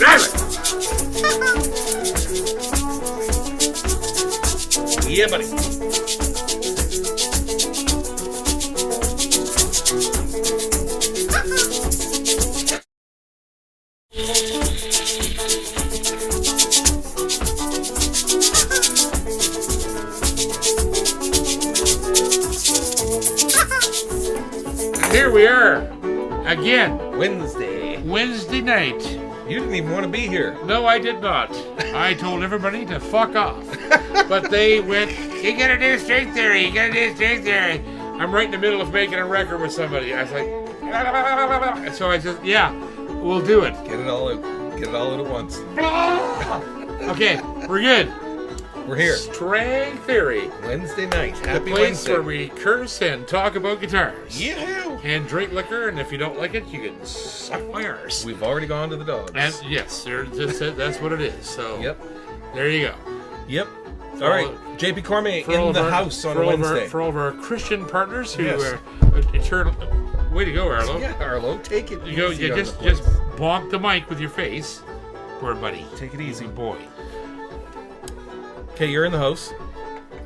Damn it! Yeah, buddy. Here we are again. Wednesday night. You didn't even want to be here. No, I did not. I told everybody to fuck off. But they went, you gotta do string theory, you gotta do string theory. I'm right in the middle of making a record with somebody. I was like, so I just, yeah, we'll do it. Get it all out. Get it all out at once. Okay, we're good. We're here. String Theory. Wednesday night. The Happy place Wednesday. where we curse and talk about guitars. Yeah. And drink liquor, and if you don't like it, you can suck my arse. We've already gone to the dogs. And yes, that's what it is. So Yep. there you go. Yep. All right. JP Cormier For all in of the our- house on for a all of our- Wednesday. for all of our Christian partners who Yes. are eternal. Way to go, Arlo. Yeah, Arlo, take it You go. easy You on just the place. bonk the mic with your face. Poor buddy. Take it easy. Boy. Okay, you're in the house.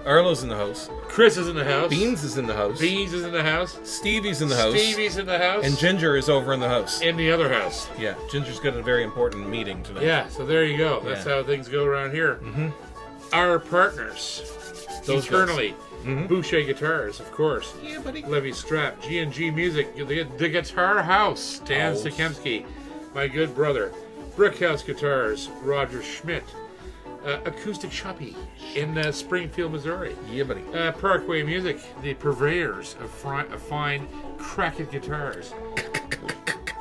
Arlo's in the house. Chris is in the house. Beans is in the house. Beans is in the house. Stevie's in the house. Stevie's in the house. And Ginger is over in the house. in the other house. Yeah, Ginger's got a very important meeting tonight. Yeah, so there you go. That's Yeah. how things go around here. Mm-hmm. Our partners, Those eternally, Mhm. Boucher Guitars, of course. Yeah, buddy. Levy Strap, G&G Music, the Guitar House, Dan House. Stakemski, my good brother. Brickhouse Guitars, Roger Schmidt. Acoustic Shoppy in Springfield, Missouri. Yeah, buddy. Parkway Music, the purveyors of fine cracked guitars.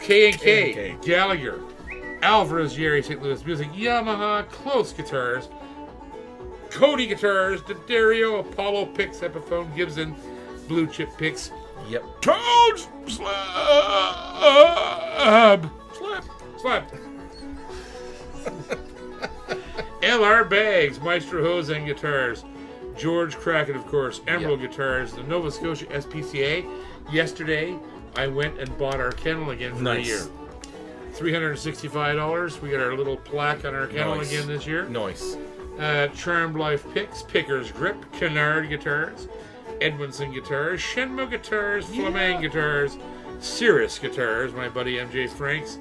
K&K, Gallagher, Alvarez, Jerry, St. Louis Music, Yamaha, Close Guitars, Cody Guitars, D'Addario, Apollo Picks, Epiphone, Gibson, Blue Chip Picks, Yep. Toads, Slab, LR Bags, Maestro Hose and Guitars, George Crackett, of course, Emerald Guitars, the Nova Scotia SPCA. Yesterday, I went and bought our kennel again for a year. $365. We got our little plaque on our kennel again this year. Nice. Charmed Life Picks, Picker's Grip, Kennard Guitars, Edmondson Guitars, Shenmue Guitars, Flamang Guitars, Cirrus Guitars, my buddy MJ Franks,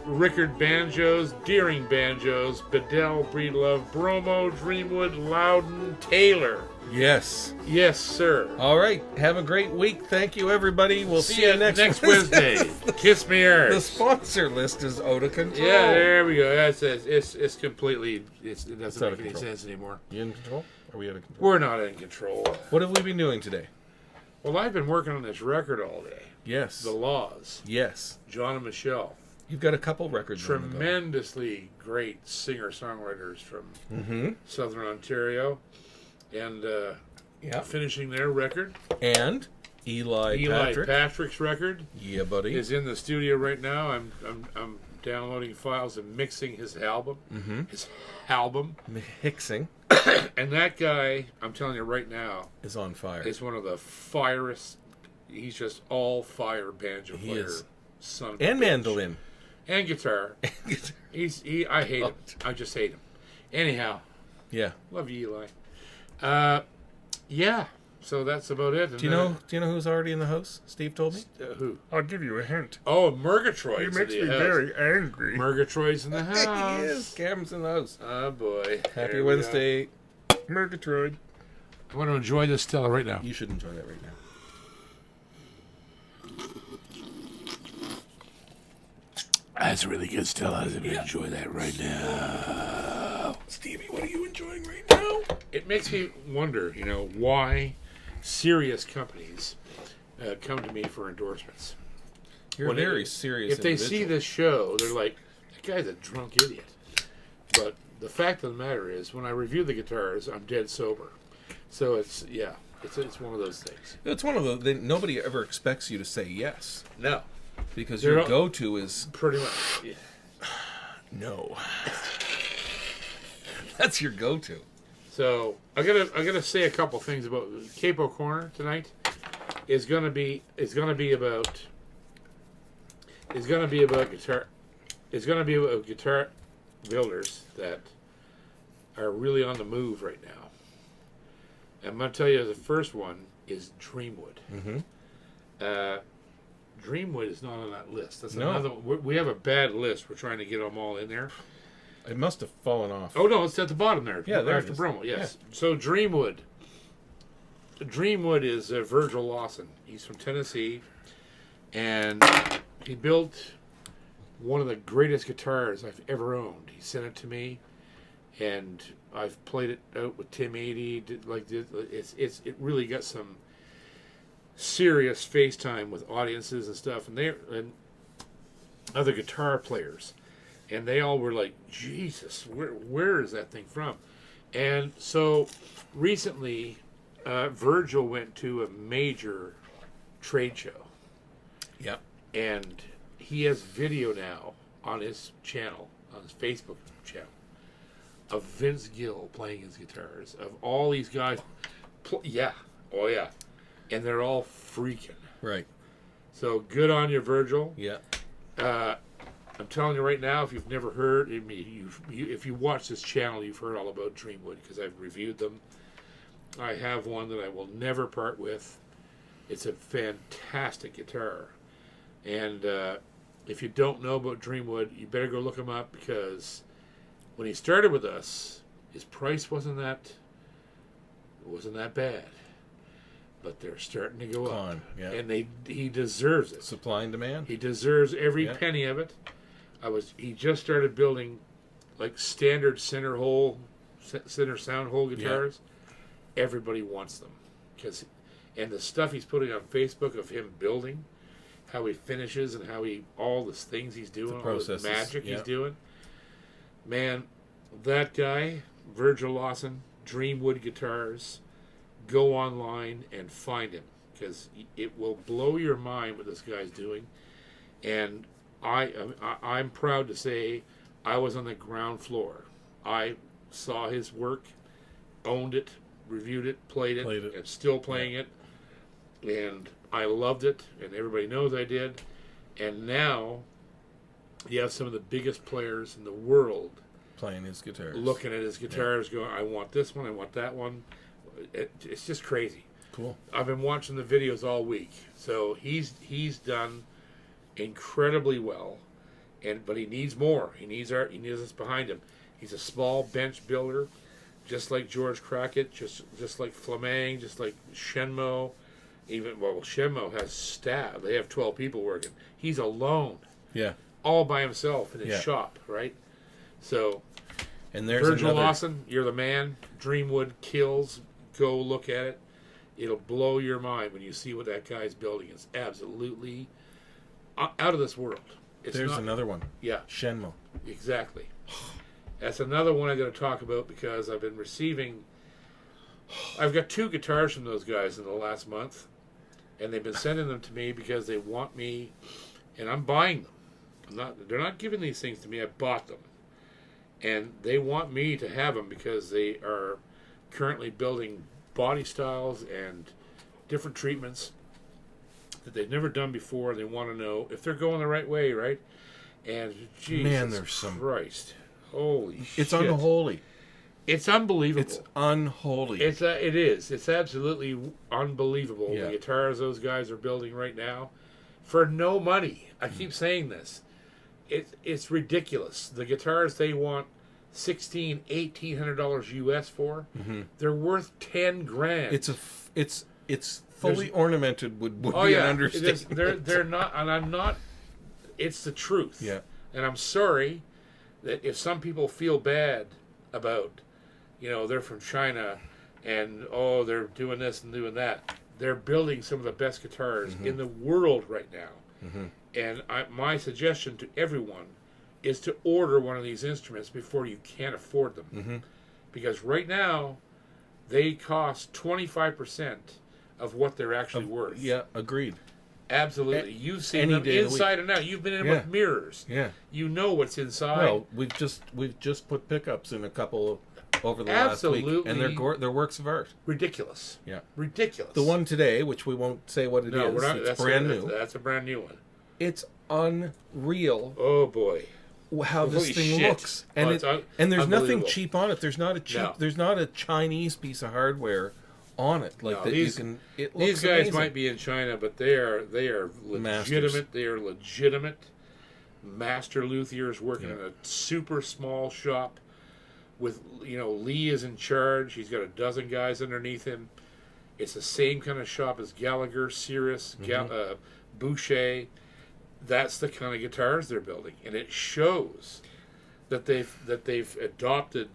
Rickard Banjos, Deering Banjos, Bedell, Breedlove, Bromo, Dreamwood, Loudon, Taylor. Yes. Yes, sir. All right. Have a great week. Thank you, everybody. We'll see you next Wednesday. Kiss me, The arse. sponsor list is out of control. Yeah, there we go. It's completely. It doesn't out make of any control. sense anymore. You in control? Are we out of control? We're not in control. What have we been doing today? Well, I've been working on this record all day. Yes. The Laws. Yes. John and Michelle. You've got a couple records on the go. Tremendously great singer-songwriters from Mm-hmm. Southern Ontario. And finishing their record. And Eli Patrick. Patrick's record Yeah, buddy. is in the studio right now. I'm downloading files and mixing his album. Mm-hmm. His album. Hicksing And that guy, I'm telling you right now, is on fire. is one of the firest. He's just all fire banjo He player. is. Son of a And bitch. mandolin. And guitar. I hate him. I just hate him. Anyhow, Yeah. love you, Eli. Yeah. So that's about it. And Do you know who's already in the house? Steve told me. who? I'll give you a hint. Oh, Murgatroyd's He in makes the me house. very angry. Murgatroyd's in the house. He is. Cameron's in the house. Oh boy. Happy There we Wednesday. Murgatroyd. go. I want to enjoy this Stella right now. You should enjoy that right now. That's really good, Stella. I'm gonna enjoy that right now. Stevie, what are you enjoying right now? It makes me wonder, why serious companies come to me for endorsements. You're When a very it- serious If they see individual. this show, they're like, that guy's a drunk idiot. But the fact of the matter is, when I review the guitars, I'm dead sober. So it's one of those things. It's one of the... Nobody ever expects you to say yes. No, Because They're your all- go-to is pretty much. Yeah. no. That's your go-to. So I gotta say a couple things about Capo Corner tonight. Is gonna be about guitar. It's gonna be about guitar. builders that are really on the move right now. I'm going to tell you the first one is Dreamwood. Mm-hmm. Dreamwood is not on that list. That's No. another. We have a bad list. We're trying to get them all in there. It must have fallen off. Oh no, it's at the bottom there. Yeah, there it after is. Brummel. Yes. So Dreamwood. Dreamwood is Virgil Lawson. He's from Tennessee, and he built one of the greatest guitars I've ever owned. He sent it to me, and I've played it out with Tim 80. It really got some serious FaceTime with audiences and stuff, and other guitar players, and they all were like, Jesus, where is that thing from? And so recently Virgil went to a major trade show, Yep. and he has video now on his channel, on his Facebook channel, of Vince Gill playing his guitars, of all these guys. Oh yeah, and they're all freaking. Right. So good on you, Virgil. Yeah. I'm telling you right now, if you've never heard, if you watch this channel, you've heard all about Dreamwood because I've reviewed them. I have one that I will never part with. It's a fantastic guitar. And if you don't know about Dreamwood, you better go look him up, because when he started with us, his price wasn't that bad. But they're starting to go up. Yeah. And he deserves it. Supply and demand. He deserves every Yeah. penny of it. He just started building like standard center sound hole guitars. Everybody wants them, and the stuff he's putting on Facebook of him building, how he finishes and all the things he's doing, all the magic he's doing. Man, that guy, Virgil Lawson, Dreamwood Guitars, go online and find him, because it will blow your mind what this guy's doing. And I'm proud to say I was on the ground floor. I saw his work, owned it, reviewed it, played it. And still playing it. And I loved it, and everybody knows I did. And now you have some of the biggest players in the world playing his guitars, looking at his guitars, going, I want this one, I want that one. It's just crazy. Cool. I've been watching the videos all week. So he's done incredibly well, but he needs more. He needs us behind him. He's a small bench builder, just like George Crockett, just like Flameng, just like Shenmo. Shenmo has staff. They have 12 people working. He's alone. Yeah. All by himself in his shop, right? So, and there's Virgil Lawson, you're the man. Dreamwood kills. Go look at it. It'll blow your mind when you see what that guy's building. It's absolutely out of this world. There's another one. Yeah. Shenmo. Exactly. That's another one I got to talk about, because I've been receiving. I've got 2 guitars from those guys in the last month, and they've been sending them to me because they want me, and I'm buying them. They're not giving these things to me. I bought them, and they want me to have them because they are currently building body styles and different treatments that they've never done before. They want to know if they're going the right way, right? And Jesus Christ, holy shit! It's unholy. It's unbelievable. It's unholy. It is. It's absolutely unbelievable. Yeah. The guitars those guys are building right now for no money. I keep saying this. It's ridiculous. The guitars they want $1,800 US for, they're worth $10,000. It's fully ornamented would be an understatement. They're not, and I'm not. It's the truth. Yeah. And I'm sorry that if some people feel bad about, they're from China, and they're doing this and doing that. They're building some of the best guitars in the world right now. And my suggestion to everyone is to order one of these instruments before you can't afford them. Because right now, they cost 25% of what they're actually worth. Yeah, agreed. Absolutely. You've seen them inside and out. You've been in with mirrors. Yeah. You know what's inside. Well, we've just put pickups in a couple over the last week, and they're works of art. Ridiculous. Yeah. Ridiculous. The one today, which we won't say what it is, we're not, it's brand new. That's a brand new one. It's unreal. Oh boy. how this Holy thing shit. looks, and It's and there's nothing unbelievable. cheap on it. There's not a cheap. No. There's not a Chinese piece of hardware on it like No, that. these- You can. It These looks guys amazing. might be in China, but they are legitimate. Masters. They are legitimate master luthiers working in a super small shop. With Lee is in charge. He's got a dozen guys underneath him. It's the same kind of shop as Gallagher, Cirrus, Boucher. That's the kind of guitars they're building, and it shows that they've adopted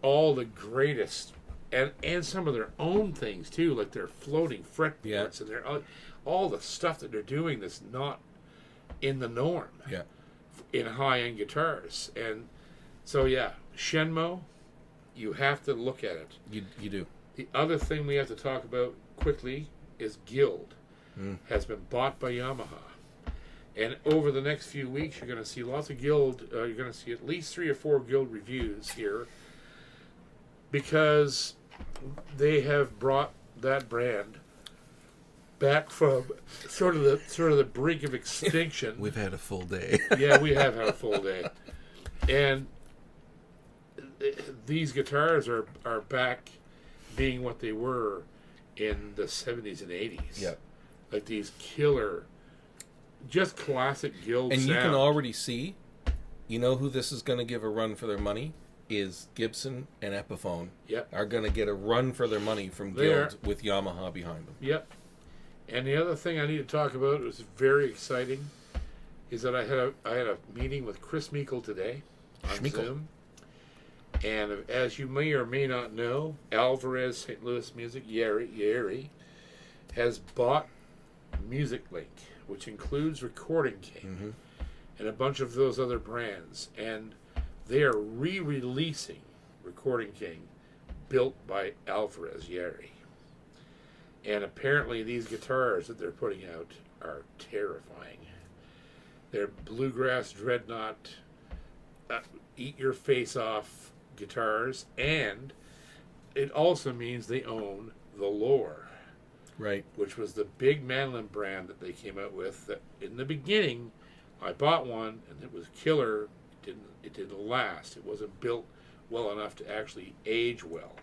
all the greatest and some of their own things too, like their floating fretboards and their all the stuff that they're doing that's not in the norm in high-end guitars. And so Shenmo, you have to look at it. You do. The other thing we have to talk about quickly is Guild has been bought by Yamaha. And over the next few weeks, you're going to see lots of Guild. You're going to see at least 3 or 4 Guild reviews here, because they have brought that brand back from sort of the brink of extinction. We've had a full day. Yeah, we have had a full day, and these guitars are back being what they were in the 70s and 80s. Yeah, like these killer, just classic Guild and sound. you can already see, who this is going to give a run for their money is Gibson and Epiphone. Yep. Are going to get a run for their money from Guild with Yamaha behind them. Yep. And the other thing I need to talk about, was very exciting, is that I had a meeting with Chris Meikle today on Zoom. And as you may or may not know, Alvarez St. Louis Music, Yeri, has bought Music Link, which includes Recording King and a bunch of those other brands. And they are re-releasing Recording King, built by Alvarez Yeri. And apparently these guitars that they're putting out are terrifying. They're bluegrass dreadnought, eat your face off guitars, and it also means they own the Lore, right? Which was the big mandolin brand that they came out with. That in the beginning, I bought one and it was killer. It didn't last. It wasn't built well enough to actually age well.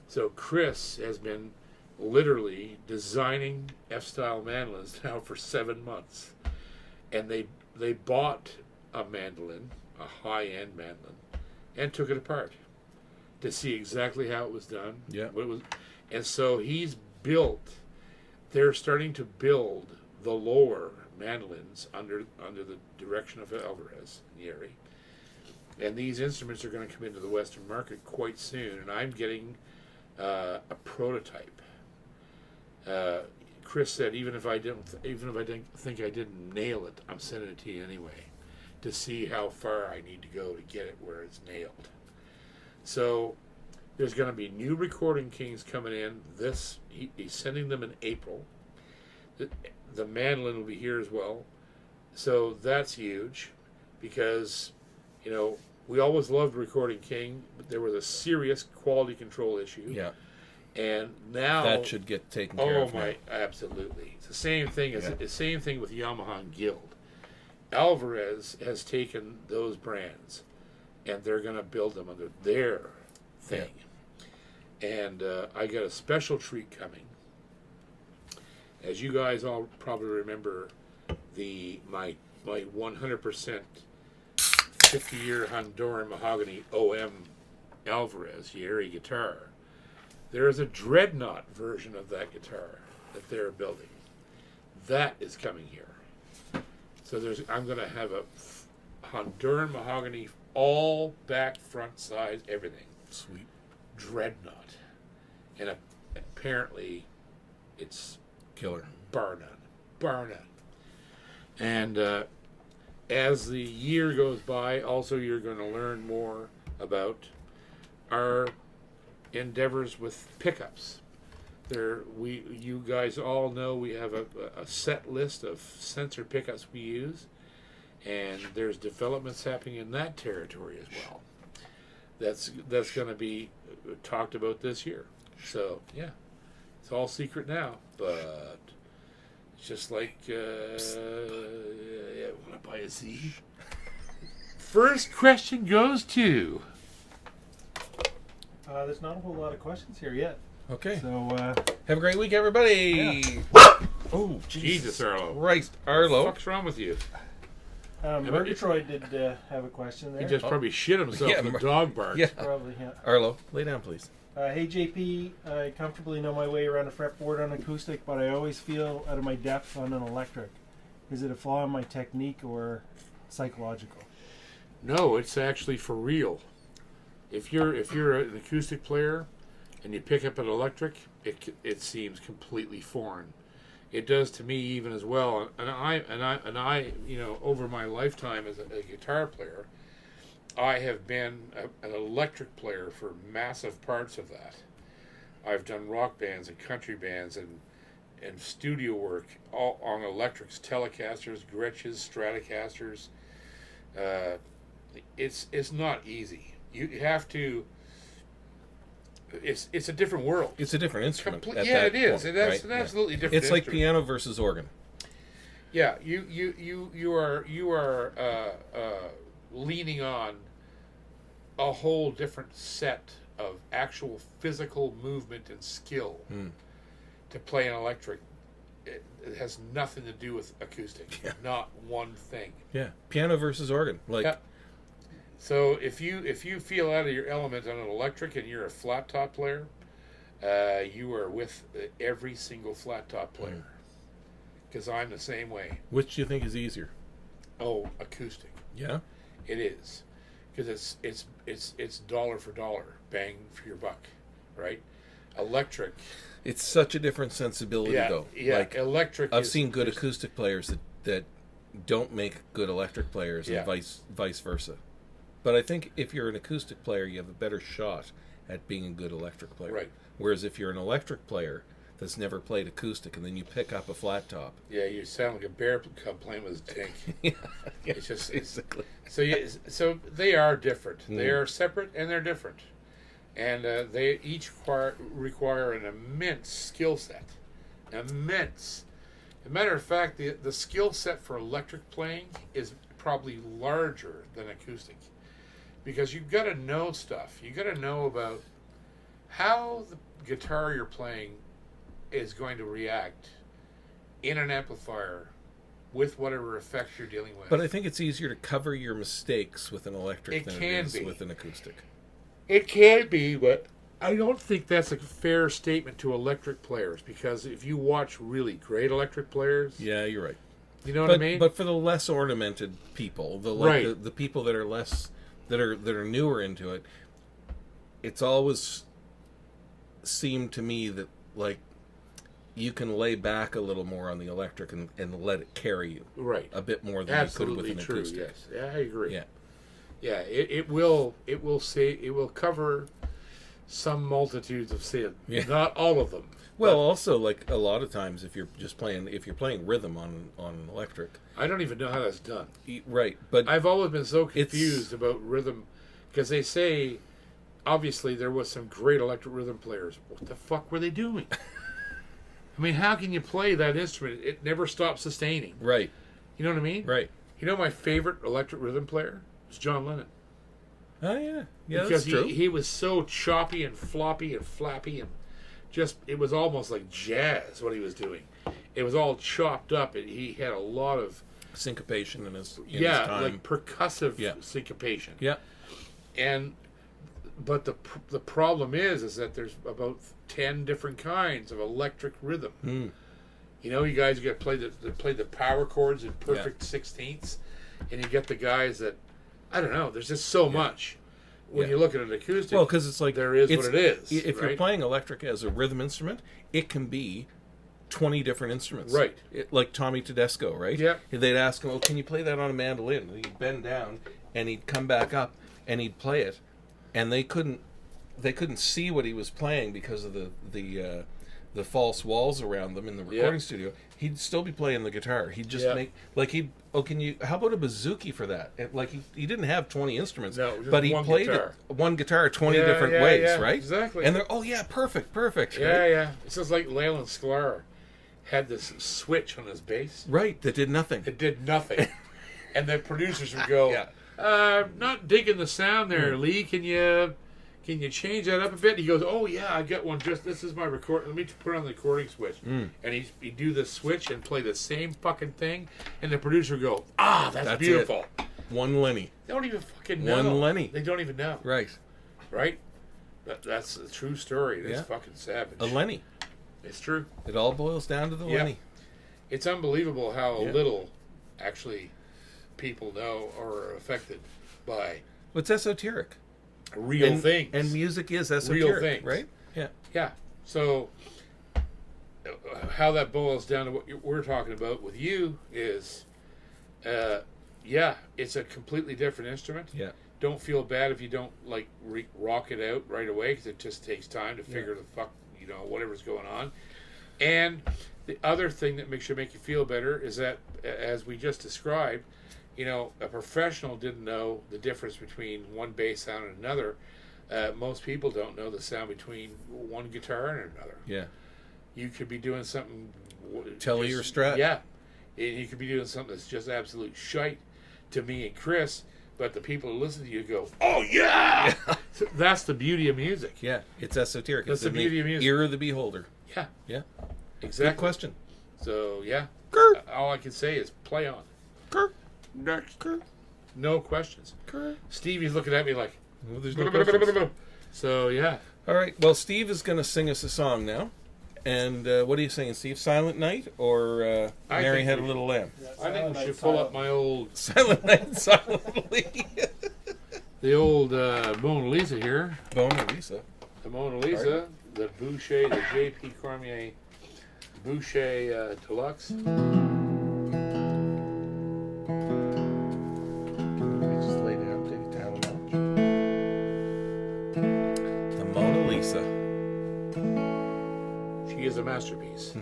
So Chris has been literally designing F-style mandolins now for 7 months, and they bought a mandolin, a high-end mandolin, and took it apart to see exactly how it was done. Yeah. What it was, and so they're starting to build the lower mandolins under the direction of Alvarez and Yeri. And these instruments are going to come into the Western market quite soon, and I'm getting a prototype. Chris said, even if I didn't think I didn't nail it, I'm sending it to you anyway, to see how far I need to go to get it where it's nailed. So there's going to be new Recording Kings coming in. He's sending them in April. The mandolin will be here as well. So that's huge, because we always loved Recording King, but there was a serious quality control issue. Yeah. And now that should get taken care of. Oh my, absolutely. It's the same thing the same thing with Yamaha and Guild. Alvarez has taken those brands, and they're going to build them under their thing. Yeah. And I got a special treat coming. As you guys all probably remember, my 100% 50-year Honduran mahogany OM Alvarez Yeri guitar. There is a dreadnought version of that guitar that they're building. That is coming here. So I'm going to have a Honduran mahogany, all back, front, sides, everything. Sweet. Dreadnought. And apparently it's killer. Bar none. And as the year goes by, also you're going to learn more about our endeavors with pickups. You guys all know we have a set list of sensor pickups we use, and there's developments happening in that territory as well. That's going to be talked about this year. So yeah, it's all secret now, but it's just like want to buy a Z? first question goes to... There's not a whole lot of questions here yet. Okay. So, Have a great week, everybody. Oh, Jesus, Arlo. Christ, What Arlo. the fuck's wrong with you? Murgatroyd did have a question there. He just probably shit himself Yeah, in the dog bark. Yeah. Probably, yeah. Arlo, lay down, please. Hey, JP, I comfortably know my way around a fretboard on acoustic, but I always feel out of my depth on an electric. Is it a flaw in my technique or psychological? No, it's actually for real. If you're an acoustic player and you pick up an electric, it seems completely foreign. It does to me even as well. And I, you know, over my lifetime as a guitar player, I have been an electric player for massive parts of that. I've done rock bands and country bands and studio work all on electrics, Telecasters, Gretches, Stratocasters. It's not easy. You have to. It's a different world. It's a different instrument. At Yeah, that it is. point, That's right? an absolutely different. It's like instrument. piano versus organ. Yeah, you are leaning on a whole different set of actual physical movement and skill to play an electric. It has nothing to do with acoustic. Yeah. Not one thing. Yeah, piano versus organ. Like, Yeah. So if you feel out of your element on an electric and you're a flat top player, you are with every single flat top player. Because I'm the same way. which do you think is easier? Oh, acoustic. Yeah. It is, because it's dollar for dollar, bang for your buck, right? Electric. It's such a different sensibility, though. Yeah. Like, Electric. I've seen good acoustic players that don't make good electric players, Yeah. and vice versa. But I think if you're an acoustic player, you have a better shot at being a good electric player. Right. Whereas if you're an electric player that's never played acoustic, and then you pick up a flat top. Yeah, you sound like a bear cub playing with his tank. Yeah, It's just basically. so they are different. They are separate and they're different, and they each require an immense skill set. Immense. As a matter of fact, the skill set for electric playing is probably larger than acoustic, because you've got to know stuff. You've got to know about how the guitar you're playing is going to react in an amplifier with whatever effects you're dealing with. But I think it's easier to cover your mistakes with an electric It than can it is be. with an acoustic. It can be, but I don't think that's a fair statement to electric players, because if you watch really great electric players, Yeah, you're right. you know what I mean? But for the less ornamented people, Right. the people that are less that are newer into it, it's always seemed to me that, like, you can lay back a little more on the electric and let it carry you right. a bit more than Absolutely you could with an true, acoustic. yes. Yeah, I agree. Yeah. Yeah, it will cover some multitudes of sin. Yeah. Not all of them. Well, also, like, a lot of times if you're playing rhythm on an electric, I don't even know how that's done. right? But I've always been so confused about rhythm, because they say, obviously, there was some great electric rhythm players. What the fuck were they doing? I mean, how can you play that instrument? It never stops sustaining. right, You know what I mean? right. You know, my favorite electric rhythm player was John Lennon. Oh yeah, yeah, Because that's true. he was so choppy and floppy and flappy, and just, it was almost like jazz what he was doing. It was all chopped up, and he had a lot of Syncopation in his time. like percussive Yeah. syncopation. Yeah. But the problem is that there's about 10 different kinds of electric rhythm. Mm. You know, you guys got to play the power chords in perfect sixteenths, and you get the guys that, I don't know. There's just so much when you look at an acoustic. Well, because it's like there is what it is. If you're right? playing electric as a rhythm instrument, it can be 20 different instruments. Right. Like Tommy Tedesco, right? Yep. They'd ask him, "Oh, can you play that on a mandolin?" And he'd bend down, and he'd come back up, and he'd play it, and they couldn't see what he was playing because of the false walls around them in the recording studio. He'd still be playing the guitar. He'd just make, like, how about a bouzouki for that? Like, he didn't have 20 instruments, No, just but he one played guitar. one guitar 20 Yeah, different yeah, ways, yeah, right? exactly. And they're, perfect. Yeah, right? yeah. It's just like Leyland Sklar had this switch on his bass. Right, that did nothing. It did nothing. And the producers would go, Yeah. Not digging the sound there, Lee. Can you change that up a bit? He goes, oh yeah, I got one. Just this is my record. Let me put on the recording switch, and he do the switch and play the same fucking thing, and the producer would go, that's beautiful. One Lenny. They don't even fucking know. One Lenny. They don't even know. Right. Right. That's a true story. That's fucking savage. A Lenny. It's true. It all boils down to the Lenny. It's unbelievable how little actually people know or are affected by What's esoteric? real things. And music is esoteric, Real things. right? Yeah. Yeah. So how that boils down to what we're talking about with you is, it's a completely different instrument. Yeah. Don't feel bad if you don't like rock it out right away, because it just takes time to figure the fuck, whatever's going on. And the other thing that should make you feel better is that, as we just described, a professional didn't know the difference between one bass sound and another. Most people don't know the sound between one guitar and another. Yeah. You could be doing something... Telly or Strat. Yeah. You could be doing something that's just absolute shite to me and Chris, but the people who listen to you go, oh yeah! So that's the beauty of music. Yeah. It's esoteric. That's it's the beauty of music. Ear of the beholder. Yeah. Yeah. Exactly. Good question. So, yeah. Grr. All I can say is play on. Grr. Next. Grr. No questions. Grr. Stevie's looking at me like... Well, there's no questions. So, yeah. All right. Well, Steve is going to sing us a song now. And what are you singing, Steve? Silent Night or Mary Had a Little Lamb? I think we should pull up my old... Silent Night, Silently. the old Mona Lisa here. Mona Lisa. The Mona Lisa. The Boucher, the J.P. Cormier Boucher Deluxe. Let me just lay down, take it down a notch. The Mona Lisa. She is a masterpiece.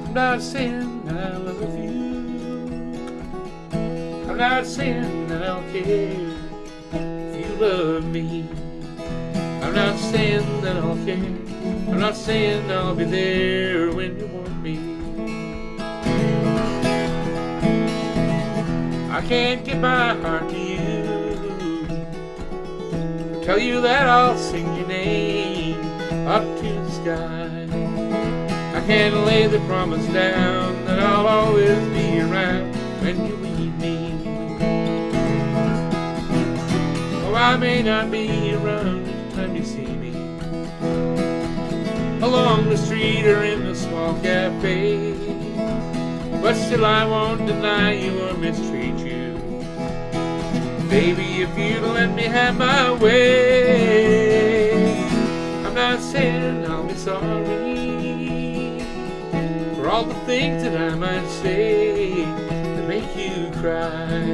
I'm not saying I love you. I'm not saying that I'll care if you love me. I'm not saying that I'll care. I'm not saying I'll be there when you want me. I can't give my heart to you. Tell you that I'll sing your name up to the sky. I can't lay the promise down that I'll always be around when you need me. Oh, I may not be around each time you see me, along the street or in the small cafe, but still I won't deny you or mistreat you. Baby, if you'd let me have my way, I'm not saying I'll be sorry for all the things that I might say that make you cry.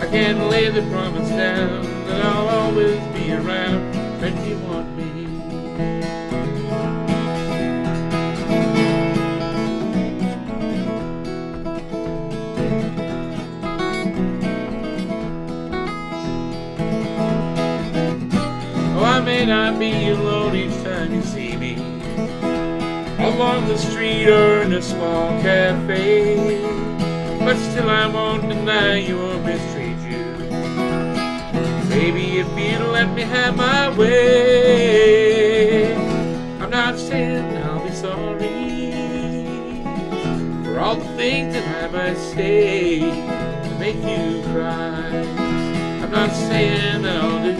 I can't lay the promise down that I'll always be around when you want me. Oh, I may not be alone each time you see me, along the street or in a small cafe, but still I won't deny you or mistreat you. Baby, if you'd let me have my way, I'm not saying I'll be sorry for all the things that I might say to make you cry. I'm not saying that I'll do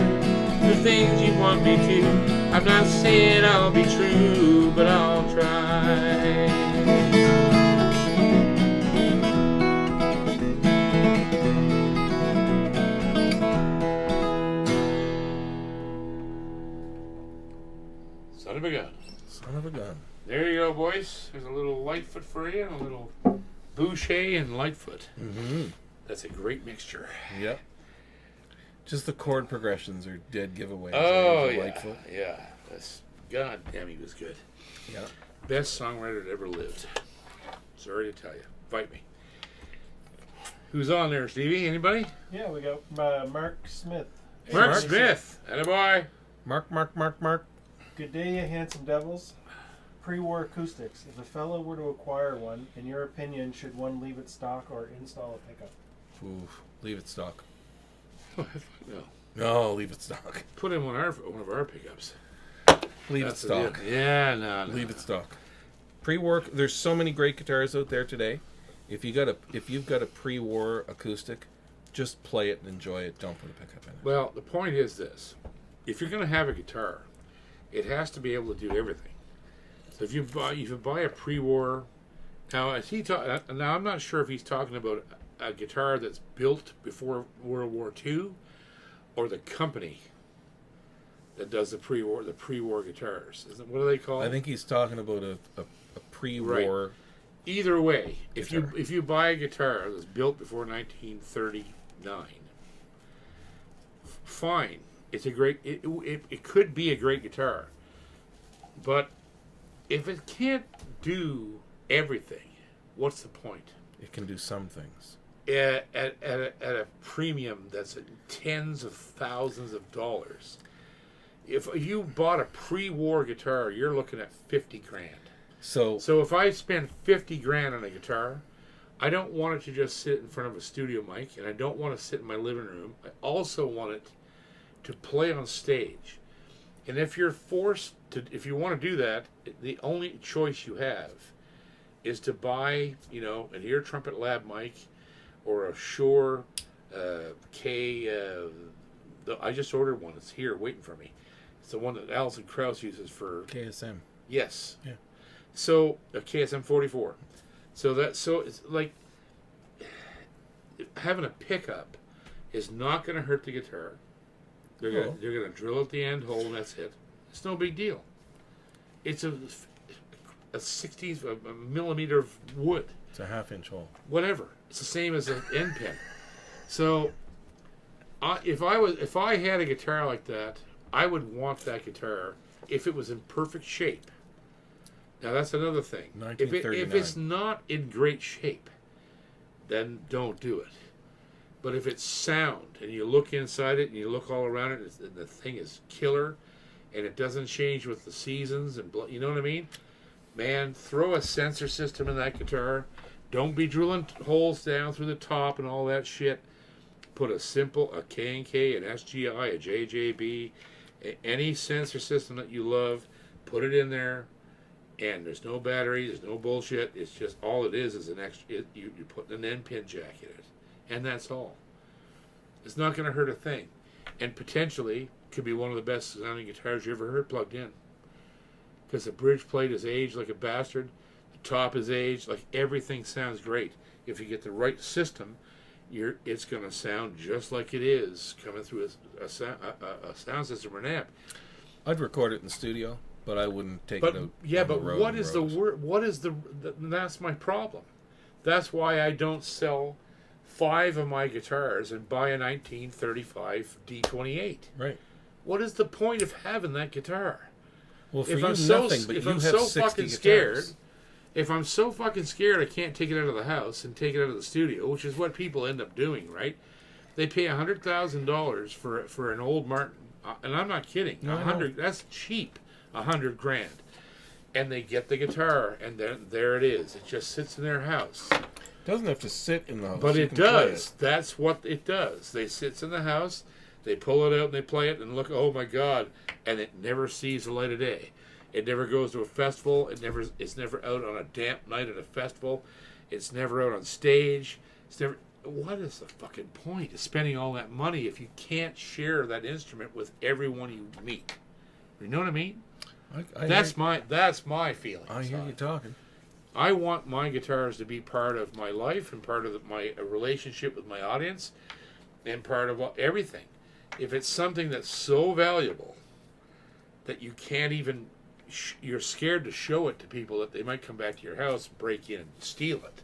the things you want me to. I'm not saying I'll be true, but I'll try. Son of a gun. Son of a gun. There you go, boys. There's a little Lightfoot for you, and a little Boucher and Lightfoot. Mm-hmm. That's a great mixture. Yep. Just the chord progressions are dead giveaways. Oh, for yeah. Lightfoot. Yeah. That's God damn, he was good. Yeah. Best songwriter that ever lived. Sorry to tell you. Fight me. Who's on there, Stevie? Anybody? Yeah, we got Mark Smith. Mark Smith. Attaboy. Mark. Good day, you handsome devils. Pre-war acoustics. If a fellow were to acquire one, in your opinion, should one leave it stock or install a pickup? Oof. Leave it stock. No. No, leave it stock. Put in one of our pickups. Leave That's it the stock. deal. Yeah, no. Leave it stock. Pre-war. There's so many great guitars out there today. If you've got a pre-war acoustic, just play it and enjoy it. Don't put a pickup in it. Well, the point is this: if you're going to have a guitar, it has to be able to do everything. So if you buy a pre-war, now I'm not sure if he's talking about a guitar that's built before World War II, or the company that does the pre-war guitars. What do they call it? I think he's talking about a pre-war. Right. Either way, if Guitar. you buy a guitar that's built before 1939, fine. It's a great. It could be a great guitar, but if it can't do everything, what's the point? It can do some things. At a premium that's tens of thousands of dollars. If you bought a pre-war guitar, you're looking at $50,000. So So if I spend $50,000 on a guitar, I don't want it to just sit in front of a studio mic, and I don't want it to sit in my living room. I also want it to play on stage. And if you're forced to, if you want to do that, the only choice you have is to buy, an ear trumpet lab mic or a Shure K. I just ordered one. It's here waiting for me. It's the one that Alison Krauss uses for. KSM. Yes. Yeah. So a KSM 44. So it's like having a pickup is not going to hurt the guitar. They're gonna drill out the end hole and that's it. It's no big deal. It's a 16th of a millimeter of wood. It's a half-inch hole. Whatever. It's the same as an end pin. So if I had a guitar like that, I would want that guitar if it was in perfect shape. Now that's another thing. If 1939. it's not in great shape, then don't do it. But if it's sound and you look inside it and you look all around it, and the thing is killer, and it doesn't change with the seasons and you know what I mean? Man, throw a sensor system in that guitar. Don't be drilling holes down through the top and all that shit. Put a K&K, an SGI, a JJB, any sensor system that you love, put it in there. And there's no battery, there's no bullshit. It's just all it is an extra. You're putting an end pin jack in it, and that's all. It's not going to hurt a thing, and potentially could be one of the best sounding guitars you ever heard plugged in. Because the bridge plate is aged like a bastard, the top is aged, like everything sounds great. If you get the right system, it's going to sound just like it is coming through a sound system or an amp. I'd record it in the studio. But I wouldn't take But it out. yeah, on the but road what and is the roads. word? What is the? That's my problem. That's why I don't sell 5 of my guitars and buy a 1935 D28. Right. What is the point of having that guitar? Well, for If you, I'm so nothing. But if you I'm have so 60 fucking guitars. scared, if I'm so fucking scared, I can't take it out of the house and take it out of the studio, which is what people end up doing, right? They pay $100,000 for an old Martin, and I'm not kidding. No, I know. 100. That's cheap. $100,000. And they get the guitar, and then there it is. It just sits in their house. It doesn't have to sit in the house. But You it can play does. That's what it does. They sits in the house, they pull it out and they play it, and look, oh my God, and it never sees the light of day. It never goes to a festival. It's never out on a damp night at a festival. It's never out on stage. It's never. What is the fucking point of spending all that money if you can't share that instrument with everyone you meet? You know what I mean? That's my feeling. I hear you talking. I want my guitars to be part of my life and part of my relationship with my audience and part of everything. If it's something that's so valuable that you can't even, you're scared to show it to people that they might come back to your house, break in, and steal it.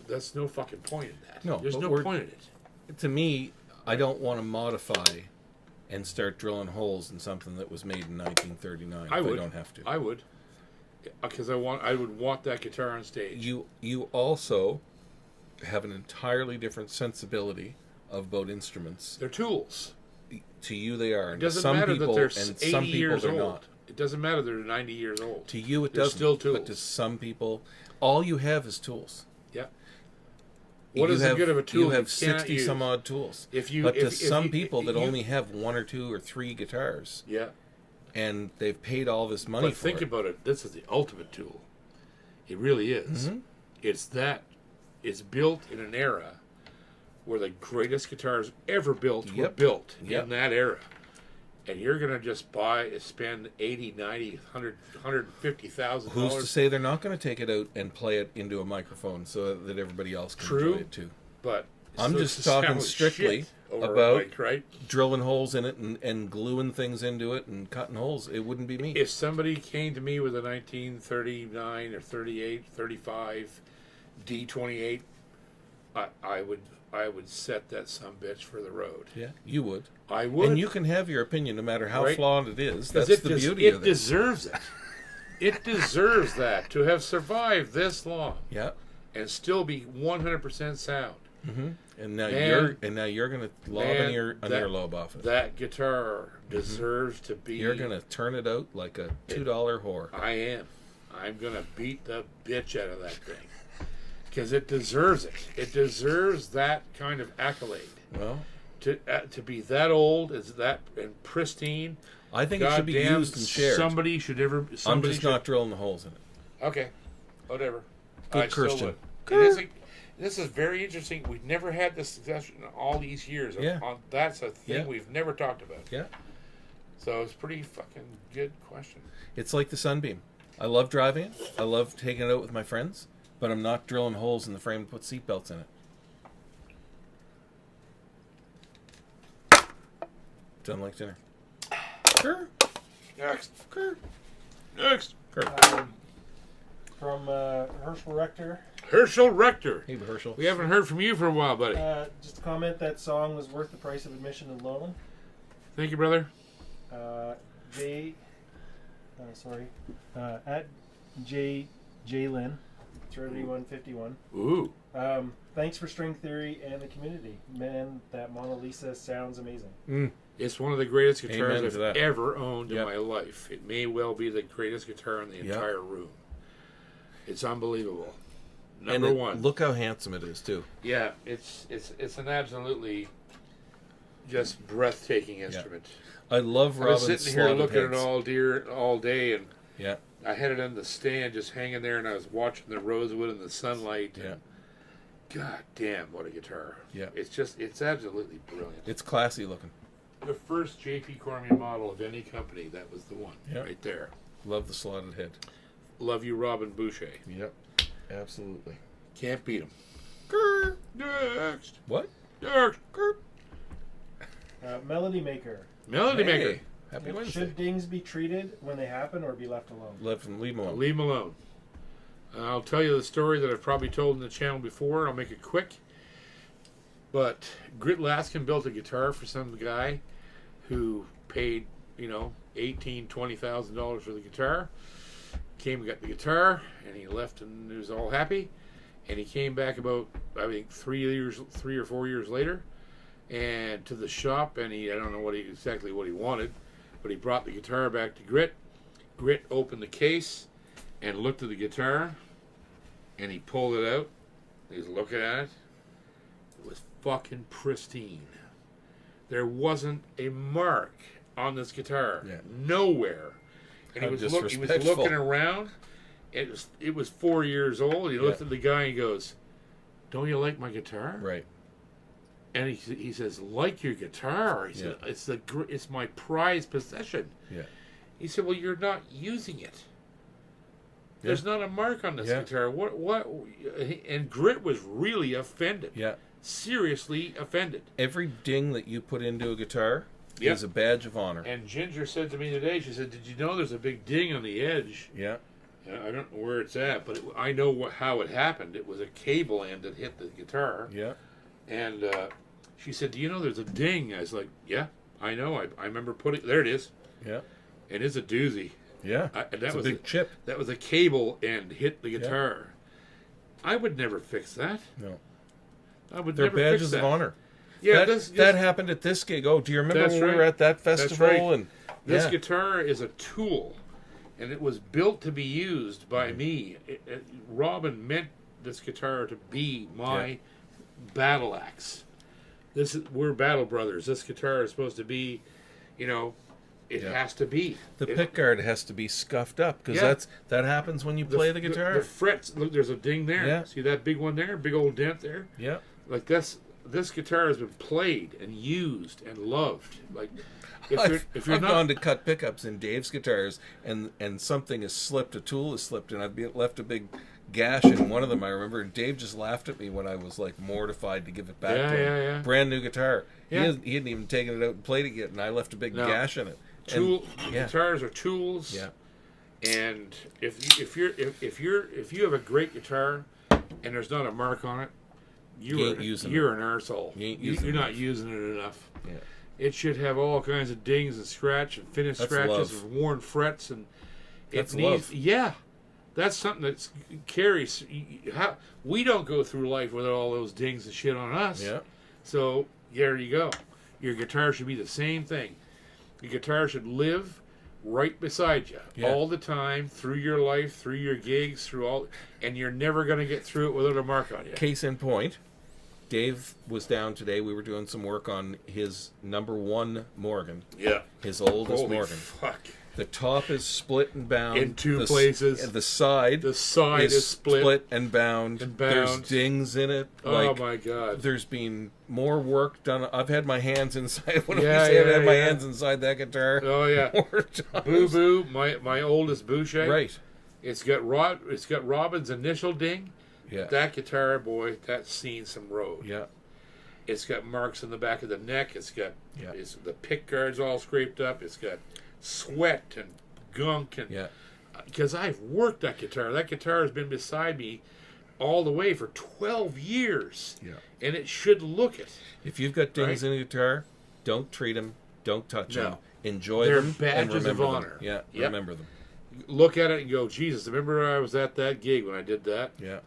That's no fucking point in that. No, There's but no point in it. To me, I don't want to modify and start drilling holes in something that was made in 1939. I if would. I don't have to. I would, because I would want that guitar on stage. You also have an entirely different sensibility about instruments. They're tools. To you, they are. It doesn't some matter people, that they're and 80 some people years they're old. not. It doesn't matter they're 90 years old. To you, it They're doesn't. still tools. But to some people, all you have is tools. Yeah. What is the good of a tool You have you cannot 60 use? some odd tools. If you, But to if some you- people that you- only have 1 or 2 or 3 guitars, yeah. and they've paid all this money But for think it. about it. This is the ultimate tool. It really is. Mhm. It's built in an era where the greatest guitars ever built were Yep. built Yep. in that era. And you're going to just spend 80, 90, 100, $150,000. Who's to say they're not going to take it out and play it into a microphone so that everybody else can True. enjoy it too? But I'm so just to talking sound strictly shit over a about mic, right? Drilling holes in it and gluing things into it and cutting holes. It wouldn't be me. If somebody came to me with a 1939 or 38, 35 D28, I would set that sumbitch for the road. Yeah, you would. I would. And you can have your opinion no matter how Right. flawed it is. 'Cause That's the beauty of it it. deserves it. It deserves that, to have survived this long Yeah. and still be 100% sound. Mm-hmm. And now Man, you're gonna lob man, an earlobe off it. That guitar deserves to be. You're gonna turn it out like a $2 whore. I am. I'm gonna beat the bitch out of that thing because it deserves it. It deserves that kind of accolade. Well, To be that old, is that and pristine. I think it should be Goddamn, used and shared. Somebody should ever. I'm Somebody just should, not drilling the holes in it. Okay, whatever. Good I still Christian. would. This is very interesting. We've never had this discussion in all these years. Yeah. That's a thing Yeah. we've never talked about. Yeah. So it's pretty fucking good question. It's like the Sunbeam. I love driving it. I love taking it out with my friends, but I'm not drilling holes in the frame to put seatbelts in it. Done like dinner. Sure. Next. Sure. Next. From Herschel Rector, Herschel Rector. Hey, Herschel. We haven't heard from you for a while, buddy. just a comment that song was worth the price of admission alone. Thank you, brother. At Jlin, 3151. Ooh. Thanks for string theory and the community. Man, that Mona Lisa sounds amazing. It's one of the greatest guitars Amen to that. I've ever owned in Yep. my life. It may well be the greatest guitar in the Yep. entire room. It's unbelievable. And Number it- one. Look how handsome it is too. Yeah, it's an absolutely just breathtaking instrument. I love I was Robin's sitting here slotted looking at heads. it all day, and Yeah, I had it in the stand just hanging there, and I was watching the rosewood in the sunlight. yeah. God damn, what a guitar. Yeah. It's absolutely brilliant. It's classy looking. The first J.P. Cormier model of any company, that was the one Yeah. right there. Love the slotted head. Love you, Robin Boucher. Yep, absolutely. Can't beat him. Next. What? Next. Melody Maker. Melody Hey, Maker. Happy Wednesday. Should dings be treated when they happen or be left alone? Leave him alone. Leave him alone. I'll tell you the story that I've probably told in the channel before. I'll make it quick. But Grit Laskin built a guitar for some guy who paid, $18,000, $20,000 for the guitar. Came and got the guitar, and he left, and he was all happy. And he came back about, I think, 3 or 4 years later, and to the shop, and I don't know exactly what he wanted, but he brought the guitar back to Grit. Grit opened the case and looked at the guitar, and he pulled it out. He was looking at it. It was fucking pristine. There wasn't a mark on this guitar. Yeah. Nowhere. And How he was disrespectful. looking around. It was 4 years old. He looked Yeah. at the guy and he goes, "Don't you like my guitar?" Right. And he says, "Like your guitar?" He said, "It's my prized possession." Yeah. He said, "Well, you're not using it. There's not a mark on this Yeah. guitar. What?" And Grit was really offended. Yeah. Seriously offended. Every ding that you put into a guitar Yep. is a badge of honor. And Ginger said to me today, she said, "Did you know there's a big ding on the edge?" Yeah. I don't know where it's at, but I know how it happened. It was a cable end that hit the guitar. Yeah. And she said, "Do you know there's a ding?" I was like, "Yeah." I know. I remember putting. There it is. Yeah. It is a doozy. Yeah. That It's a was big chip. That was a cable end hit the guitar. I would never fix that. No. I would They're never fix badges that. of honor. Yeah, that happened at this gig. Oh, do you remember That's when we right. were at that That's festival? right. And This yeah. guitar is a tool, and it was built to be used by me. Robin meant this guitar to be my battle axe. We're battle brothers. This guitar is supposed to be, it has to be. The pickguard has to be scuffed up because Yeah. that happens when you play the guitar. The frets. Look, there's a ding there. Yeah. See that big one there? Big old dent there. Yeah. Like this guitar has been played and used and loved. Like if you're I've not gone to cut pickups in Dave's guitars, and something has slipped, a tool has slipped, and I've left a big gash in one of them. I remember Dave just laughed at me when I was like mortified to give it back to him. Yeah. Brand new guitar. Yeah. He hadn't even taken it out and played it yet, and I left a big No. gash in it. Guitars are tools. Yeah. And if you have a great guitar and there's not a mark on it, you're an arsehole. You're not using it enough. Yeah. It should have all kinds of dings and scratch and finished That's scratches love. and worn frets and That's it needs. love. Yeah, that's something that carries. We don't go through life with all those dings and shit on us. Yeah. So there you go. Your guitar should be the same thing. Your guitar should live right beside you all the time, through your life, through your gigs, and you're never going to get through it without a mark on you. Case in point, Dave was down today. We were doing some work on his #1 Morgan. Yeah. His oldest Holy Morgan. fuck. The top is split and bound In two places. And the side is split and bound. and There's bound. dings in it. Oh my God. There's been more work done. I've had my hands inside. What do Yeah, we say? I've had my yeah. hands inside that guitar. Oh yeah. More times. Boo Boo, my oldest Boucher. Right. It's got Robin's initial ding. Yeah. That guitar, boy, that's seen some road. Yeah. It's got marks in the back of the neck. It's got Yeah. the pick guard's all scraped up. It's got sweat and gunk and Yeah. because I've worked that guitar. That guitar has been beside me all the way for 12 years. Yeah. And it should look it. If you've got dings Right? in a guitar, don't treat them. Don't touch No. them. Enjoy They're them and badges of remember them. honor. Yeah. Yep. Remember them. Look at it and go, Jesus, remember I was at that gig when I did that? Yeah.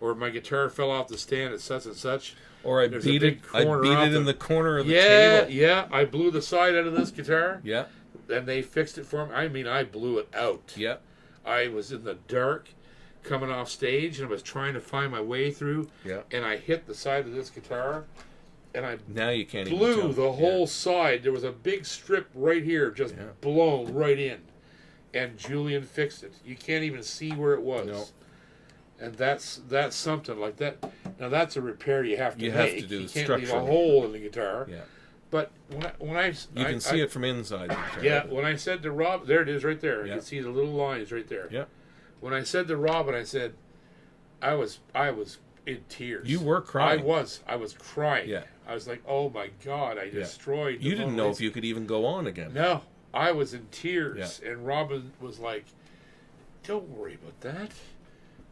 Or my guitar fell off the stand at such and such. Or I There's a beat big it. I corner beat off it in the- the corner of the Yeah, table. yeah. I blew the side out of this guitar. Yeah. And they fixed it for me. I mean, I blew it out. Yeah. I was in the dark coming off stage and I was trying to find my way through. Yeah. And I hit the side of this guitar and I Now you can't even blew tell. the whole side. There was a big strip right here just Yeah. blown right in. And Julian fixed it. You can't even see where it was. No. And that's something like that. Now that's a repair you have to You make. have to do You can't leave a structurally. hole in the guitar. Yeah. But when I You can see it from inside the guitar. Yeah, when I said to Rob, there it is right there. You Yeah. can see the little lines right there. Yeah. When I said to Robin, I said, I was in tears. You were crying. I was crying. Yeah. I was like, oh my God, I destroyed. You the didn't Mona know Lisa. if you could even go on again. No, I was in tears, and Robin was like, "Don't worry about that.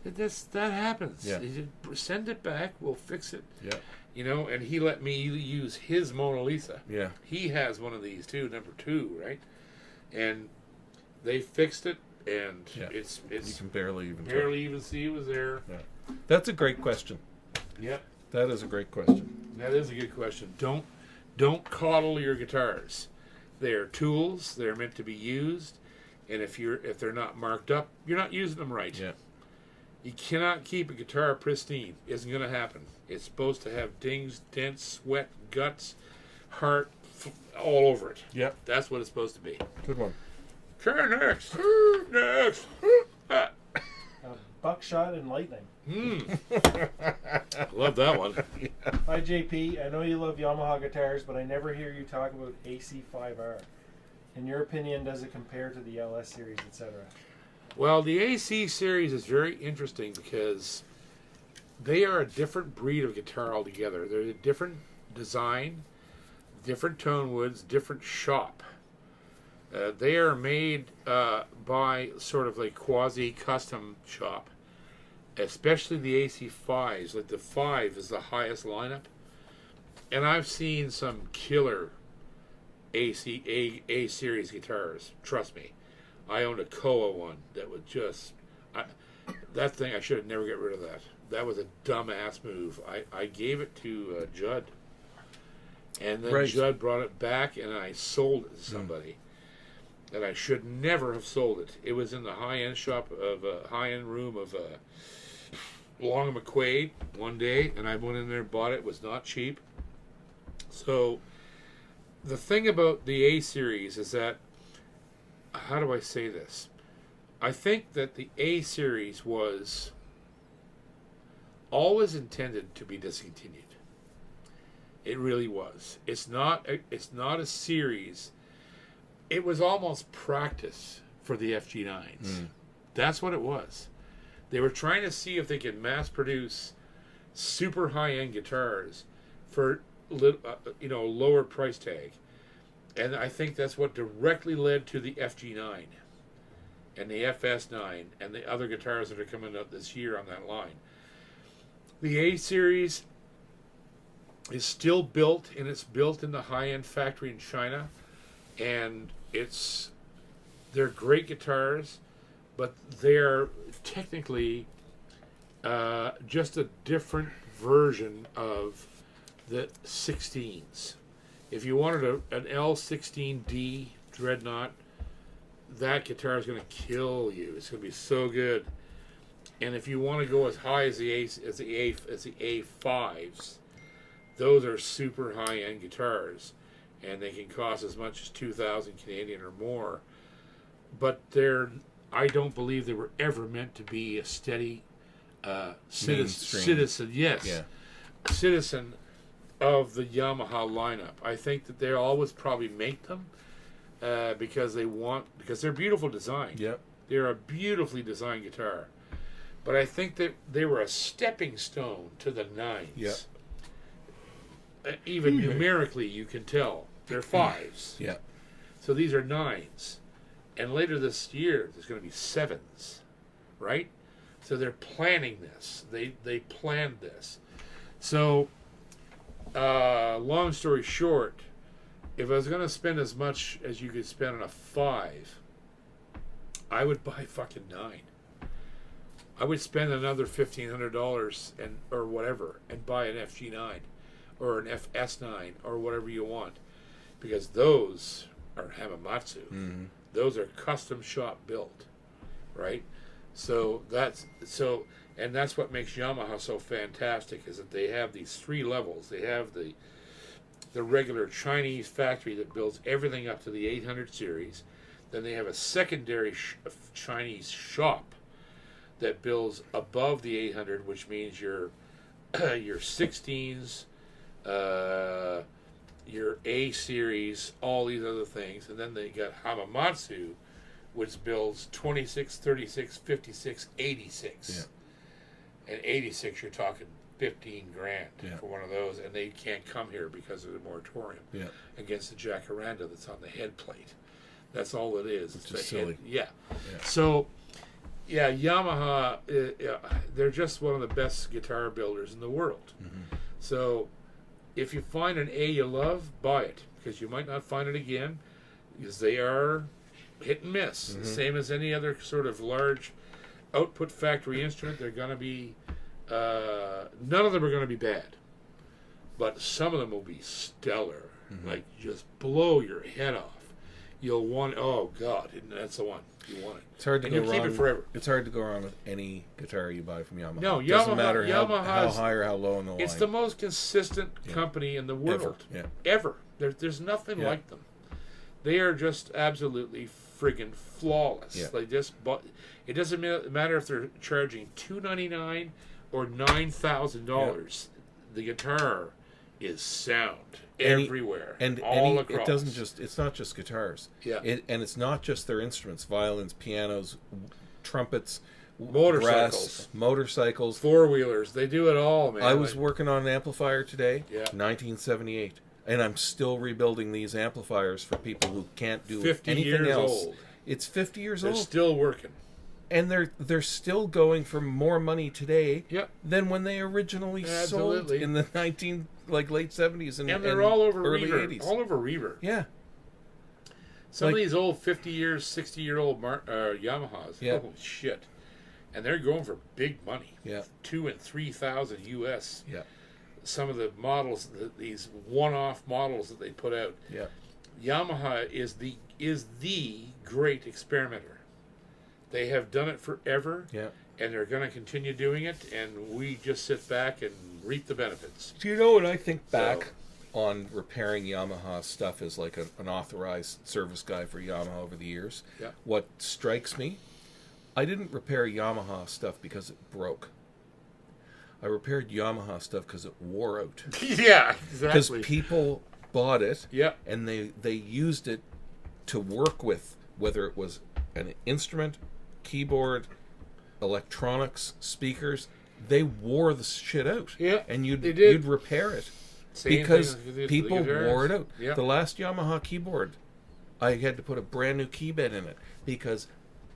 That happens. Yeah. You just send it back. We'll fix it." Yeah. And he let me use his Mona Lisa. Yeah. He has one of these too, number 2, right? And they fixed it, and Yeah. it's You can barely even tell. barely even see it was there. Yeah. That's a great question. Yep, That is a great question. that is a good question. Don't coddle your guitars. They are tools. They're meant to be used, and if they're not marked up, you're not using them right. Yeah. You cannot keep a guitar pristine. Isn't going to happen. It's supposed to have dings, dents, sweat, guts, heart, all over it. Yeah. That's what it's supposed to be. Good one. Okay, next. Next. Buckshot and lightning. Love that one. Hi JP, I know you love Yamaha guitars, but I never hear you talk about AC5R. In your opinion, does it compare to the LS series, etc.? Well, the AC series is very interesting because they are a different breed of guitar altogether. They're a different design, different tone woods, different shop. They are made by sort of like quasi-custom shop, especially the AC5s. Like the 5 is the highest lineup. And I've seen some killer A series guitars. Trust me, I owned a Koa one that was just that thing. I should have never got rid of that. That was a dumbass move. I gave it to Judd, and then Right. Judd brought it back, and I sold it to somebody. And I should never have sold it. It was in the high-end shop of high-end room of Long and McQuaid one day, and I went in there and bought it. It was not cheap. So the thing about the A series is that, how do I say this? I think that the A series was always intended to be discontinued. It really was. It's not a series. It was almost practice for the FG9s. That's what it was. They were trying to see if they could mass produce super high-end guitars for lower price tag. And I think that's what directly led to the FG9 and the FS9 and the other guitars that are coming out this year on that line. The A series is still built, and it's built in the high-end factory in China, and they're great guitars, but they're technically just a different version of the 16s. If you wanted an L16D Dreadnought, that guitar is going to kill you. It's going to be so good. And if you want to go as high as the A5s, those are super high-end guitars, and they can cost as much as 2,000 Canadian or more. But I don't believe they were ever meant to be a steady citizen. Yes, Yeah. Citizen of the Yamaha lineup. I think that they always probably make them because they're beautiful design. Yep. They're a beautifully designed guitar. But I think that they were a stepping stone to the 9s. Yep. Even numerically, you can tell. They're 5s. Yeah. So these are 9s. And later this year, there's going to be 7s. Right? So they're planning this. They planned this. So, long story short, if I was going to spend as much as you could spend on a 5, I would buy fucking 9. I would spend another $1,500 or whatever and buy an FG9 or an FS9 or whatever you want, because those are Hamamatsu. Mm-hmm. Those are custom shop built, right? So that's what makes Yamaha so fantastic, is that they have these 3 levels. They have the regular Chinese factory that builds everything up to the 800 series. Then they have a secondary Chinese shop that builds above the 800, which means your 16s, your A series, all these other things. And then they got Hamamatsu, which builds 26, 36, 56, 86. Yeah. And 86, you're talking 15 grand for one of those, and they can't come here because of the moratorium against the jacaranda that's on the head plate. That's all it is. Which is silly. Yeah. So, yeah, Yamaha, they're just one of the best guitar builders in the world. Mm-hmm. So, if you find an A you love, buy it, because you might not find it again, because they are hit and miss. Mm-hmm. The same as any other sort of large output factory instrument. They're going to be, none of them are going to be bad, but some of them will be stellar, like just blow your head off. You'll want, oh God, that's the one. You want it. It's hard to and go you'll wrong. keep it forever. It's hard to go wrong with any guitar you buy from Yamaha. No, it doesn't matter how Yamaha's, high or how low in the line. it's the most consistent company in the world. Ever. There's nothing like them. They are just absolutely friggin' flawless. Yeah. They just it doesn't matter if they're charging $299 or $9,000. The guitar is sound everywhere, and all across. It doesn't just. It's not just guitars. Yeah. And it's not just their instruments: violins, pianos, trumpets, Motorcycles. motorcycles, 4-wheelers. They do it all, man. I was working on an amplifier today, Yeah. 1978, and I'm still rebuilding these amplifiers for people who can't do 50 anything years else. old. It's 50 years They're old, still working. and they're still going for more money today Yep. than when they originally sold Absolutely. in the late 70s and And they're all over early Reverb. 80s. All over Reverb. Yeah. Some of Like- these old 50-year, 60-year-old Yamahas, Yeah. holy shit. And they're going for big money. Yeah. 2,000 and 3,000 US. Yeah. Some of the models, these one-off models that they put out. Yeah. Yamaha is the great experimenter. They have done it forever, Yeah. and they're going to continue doing it, and we just sit back and reap the benefits. Do you know what I think back on repairing Yamaha stuff as like an authorized service guy for Yamaha over the years? Yeah. What strikes me, I didn't repair Yamaha stuff because it broke. I repaired Yamaha stuff because it wore out. Yeah, Because exactly. people bought it Yeah. and they used it to work with, whether it was an instrument, keyboard, electronics, speakers. They wore the shit out. Yeah, And they did. you'd repair it. Same Because thing with the people guitars. wore it out. Yeah. The last Yamaha keyboard, I had to put a brand new key bed in it because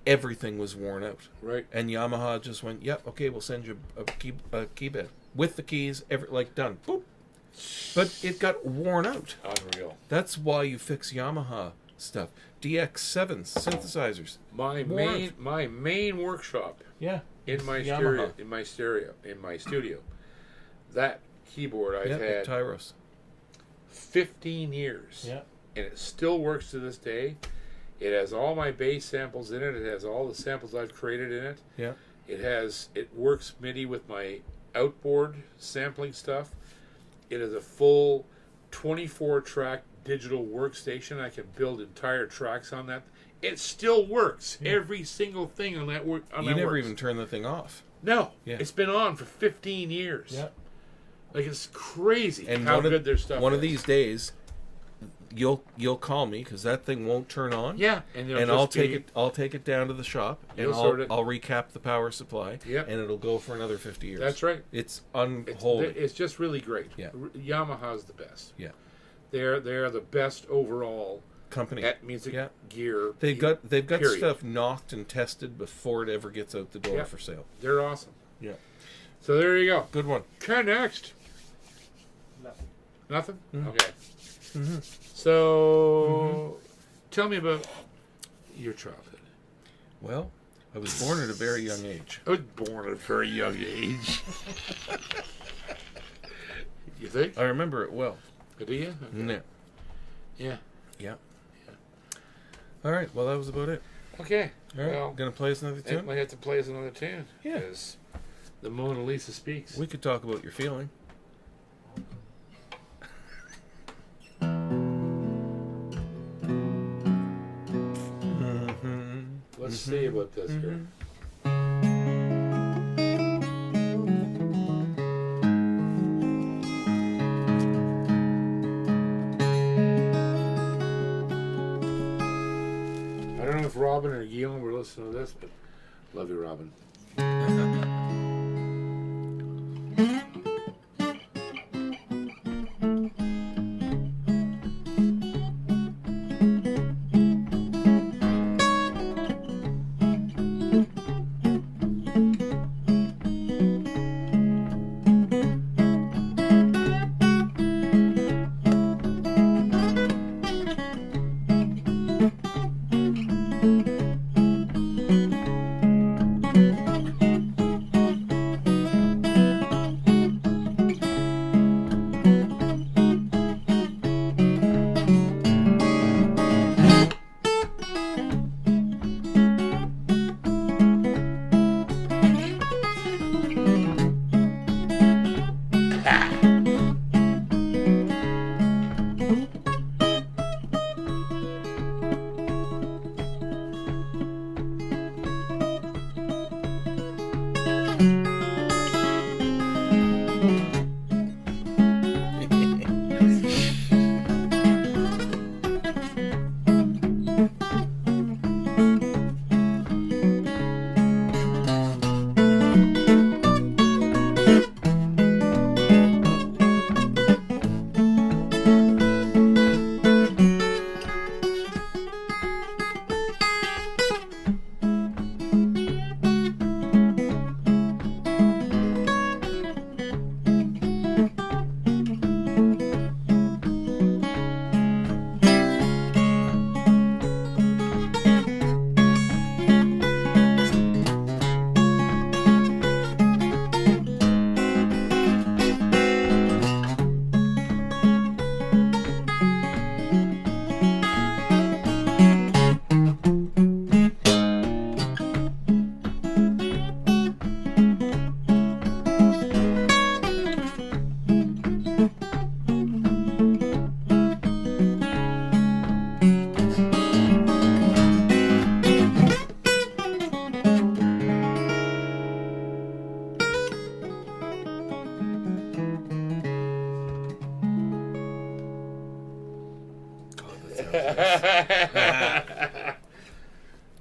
everything was worn out. Right. And Yamaha just went, "Yeah, okay, we'll send you a key bed with the keys, done." Boop. But it got worn out. Unreal. That's why you fix Yamaha stuff. DX7 synthesizers. My main workshop Yeah. in my Yamaha. studio. That keyboard I've Yeah, had Tyros. 15 years. Yeah. And it still works to this day. It has all my bass samples in it. It has all the samples I've created in it. Yeah. It works MIDI with my outboard sampling stuff. It is a full 24-track digital workstation. I can build entire tracks on that. It still works. Every single thing on that work. You never even turn the thing off. No, Yeah. it's been on for 15 years. Yeah. Like, it's crazy And how one good of, their stuff one is. of these days, you'll call me because that thing won't turn on. Yeah, and, And I'll take it down to the shop and You'll sort it. I'll recap the power supply. Yep. And it'll go for another 50 years. That's right. It's It's, unholy. it's just really great. Yeah. Yamaha's the best. Yeah. They're the best overall Company. at music Yeah. gear. They've got period. stuff knocked and tested before it ever gets out the door Yeah. for sale. They're awesome. Yeah. So there you go. Good one. Okay, next. Nothing. Nothing? Mm-hmm. Okay. So, tell me about your childhood. Well, I was born at a very young age. I was born at a very young age. You think? I remember it well. Do you? Okay. Yeah. Yeah. All right. Well, that was about it. Okay. All right. Well, Gonna play us another I tune. might have to play us another tune. Yeah. Because the Mona Lisa speaks. We could talk about your feeling. Let's see about this here. I don't know if Robin or Guillaume were listening to this, but love you, Robin.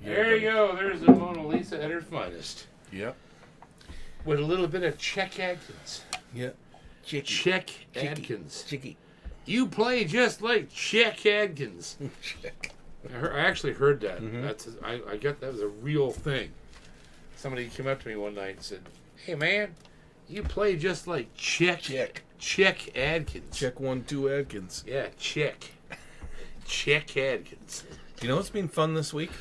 There you go. There's the Mona Lisa at her finest. Yep. With a little bit of Czech Adkins. Yep. Czech Adkins. Chicky. You play just like Czech Adkins. Check. I actually heard that. Mhm. I got that was a real thing. Somebody came up to me one night and said, "Hey man, you play just like Czech Adkins." Check 1, 2 Adkins. Yeah, Czech Adkins. You know what's been fun this week?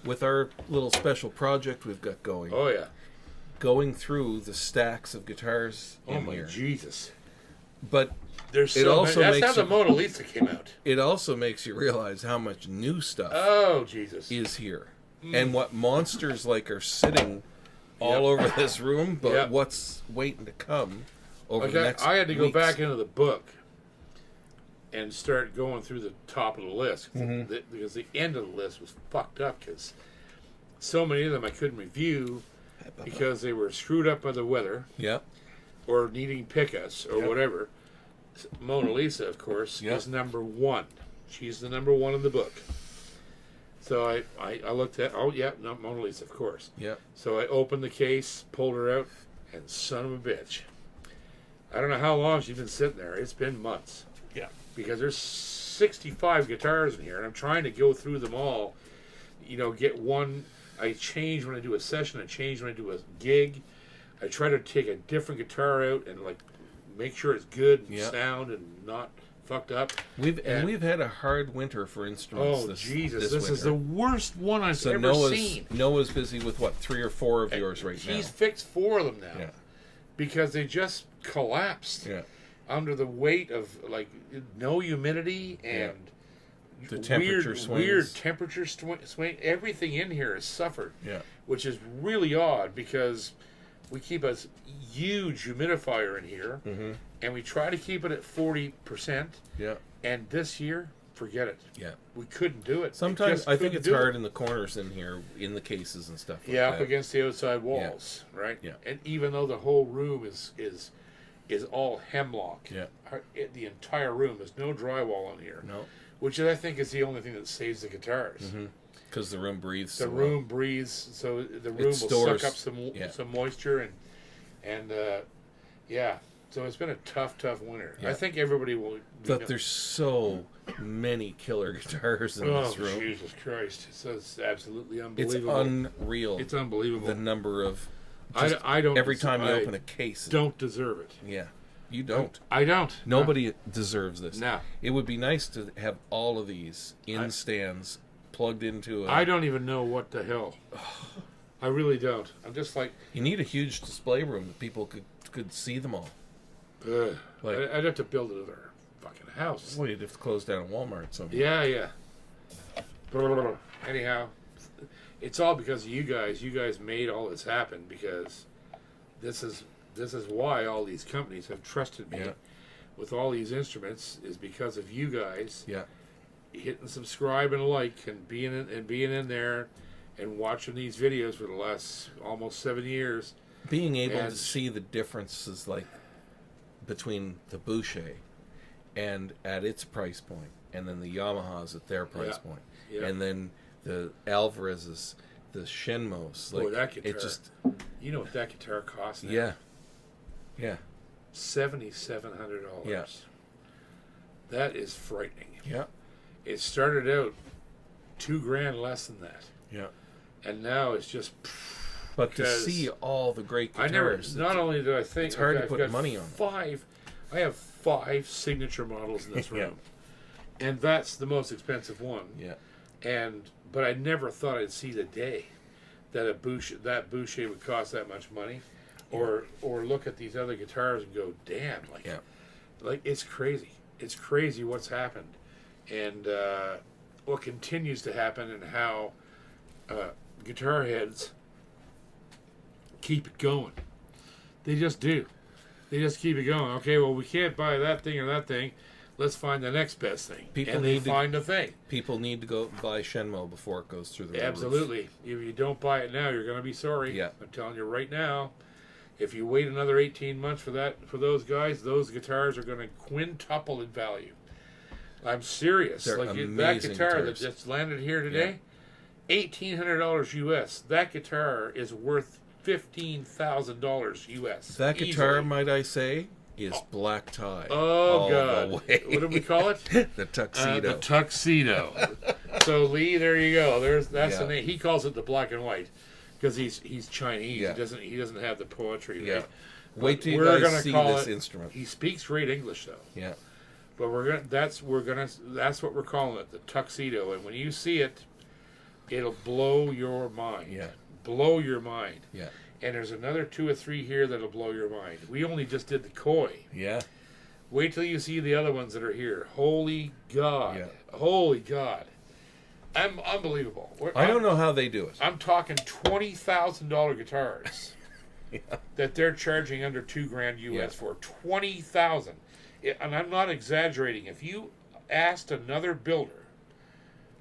With our little special project we've got going. Oh yeah. Going through the stacks of guitars Oh in my here. Jesus. But There's It so also many. That's makes how the you- Mona Lisa came out. it also makes you realize how much new stuff Oh Jesus. is here. And what monsters like are sitting all over this room, but Yep. what's waiting to come over Like the next I had to go weeks. back into the book and start going through the top of the list because the end of the list was fucked up because so many of them I couldn't review because they were screwed up by the weather Yep. or needing pickups or Yep. whatever. Mona Lisa, of course, Yep. is number one. She's the number one in the book. So I looked at, oh yeah, no, Mona Lisa, of course. Yep. So I opened the case, pulled her out, and son of a bitch. I don't know how long she's been sitting there. It's been months. Yeah. Because there's 65 guitars in here, and I'm trying to go through them all. You know, get one. I change when I do a session. I change when I do a gig. I try to take a different guitar out and like make sure it's good and Yeah. sound and not fucked up. We've And- we've had a hard winter for instruments. Oh this, Jesus! this This is the winter. worst one I've So ever Noah's seen. Noah's busy with what 3 or 4 of yours right He's now. fixed 4 of them now Yeah. because they just collapsed Yeah. under the weight of like no humidity and The temperature weird, swings. weird temperature swing. Everything in here has suffered, Yeah. which is really odd because we keep a huge humidifier in here, Mm-hmm. and we try to keep it at 40%. Yeah. And this year, forget it. Yeah. We couldn't do it. We Sometimes just I think couldn't it's do it. hard in the corners in here, in the cases and stuff. Like Yeah, that. up against the outside walls, right? Yeah. And even though the whole room is all hemlock, Yeah. the entire room, there's no drywall on here, No. which I think is the only thing that saves the guitars. Because the room breathes. The so room well. breathes, so the room will stores- suck up some yeah. moisture and yeah. So it's been a tough winter. Yeah. I think everybody will. But there's so many killer guitars in this room. Jesus Christ! It's absolutely It's unbelievable. unreal. It's unbelievable. The number of. I just don't. Every time you I open a case. don't deserve it. Yeah. You don't. I don't. Nobody deserves this. No. It would be nice to have all of these in stands plugged into a. I don't even know what the hell. I really don't. I'm just like, You need a huge display room that people could see them all. ugh. Like- I'd have to build another fucking house. Well, you'd have to close down a Walmart somewhere. Yeah. Anyhow, it's all because of you guys. You guys made all this happen because this is why all these companies have trusted me Yeah. with all these instruments is because of you guys Yeah. hitting subscribe and like and being in there and watching these videos for the last almost 7 years. Being able And- to see the differences, like between the Boucher and at its price point, and then the Yamahas at their price Yeah. point, Yeah. and then the Alvarez's, the Shenmos. Like, Boy, that guitar. it just, You know what that guitar costs now? yeah, yeah, $7,700. Yeah. That is frightening. yeah, It started out $2,000 less than that, yeah. and now it's just. But to Because see all the great I never. guitars, Not only did I think it's hard to I've put got money on. I have 5 signature models in this Yeah. room, and that's the most expensive one. yeah, But I never thought I'd see the day that Boucher would cost that much money, or look at these other guitars and go, damn, yeah, like it's crazy. It's crazy what's happened, and what continues to happen, and how guitar heads keep it going. They just do. They just keep it going. Okay, well, we can't buy that thing or that thing. Let's find the next best thing. People and they need to- find a thing. people need to go buy Shenmo before it goes through the roof. Absolutely. If you don't buy it now, you're going to be sorry. Yeah. I'm telling you right now. If you wait another 18 months for those guys, those guitars are going to quintuple in value. I'm serious. They're Like that amazing guitar that guitars. just landed here today, $1,800 US. That guitar is worth $15,000 US. That guitar, easily. might I say, is black tie. Oh all God! the way. What do we call it? The tuxedo. The tuxedo. So Lee, there you go. That's the Yeah. name. He calls it the black and white because he's Chinese. Yeah. He doesn't have the poetry. Yeah. Right? Wait till you We're guys gonna see call this it- instrument. He speaks great English though. Yeah. But that's what we're calling it, the tuxedo. And when you see it, it'll blow your mind. Yeah. Blow your mind. Yeah. And there's another 2 or 3 here that'll blow your mind. We only just did the koi. Yeah. Wait till you see the other ones that are here. Holy God. Yeah. Holy God. Unbelievable. I don't know how they do it. I'm talking $20,000 guitars Yeah. that they're charging under $2,000 US Yeah. for. 20,000. And I'm not exaggerating. If you asked another builder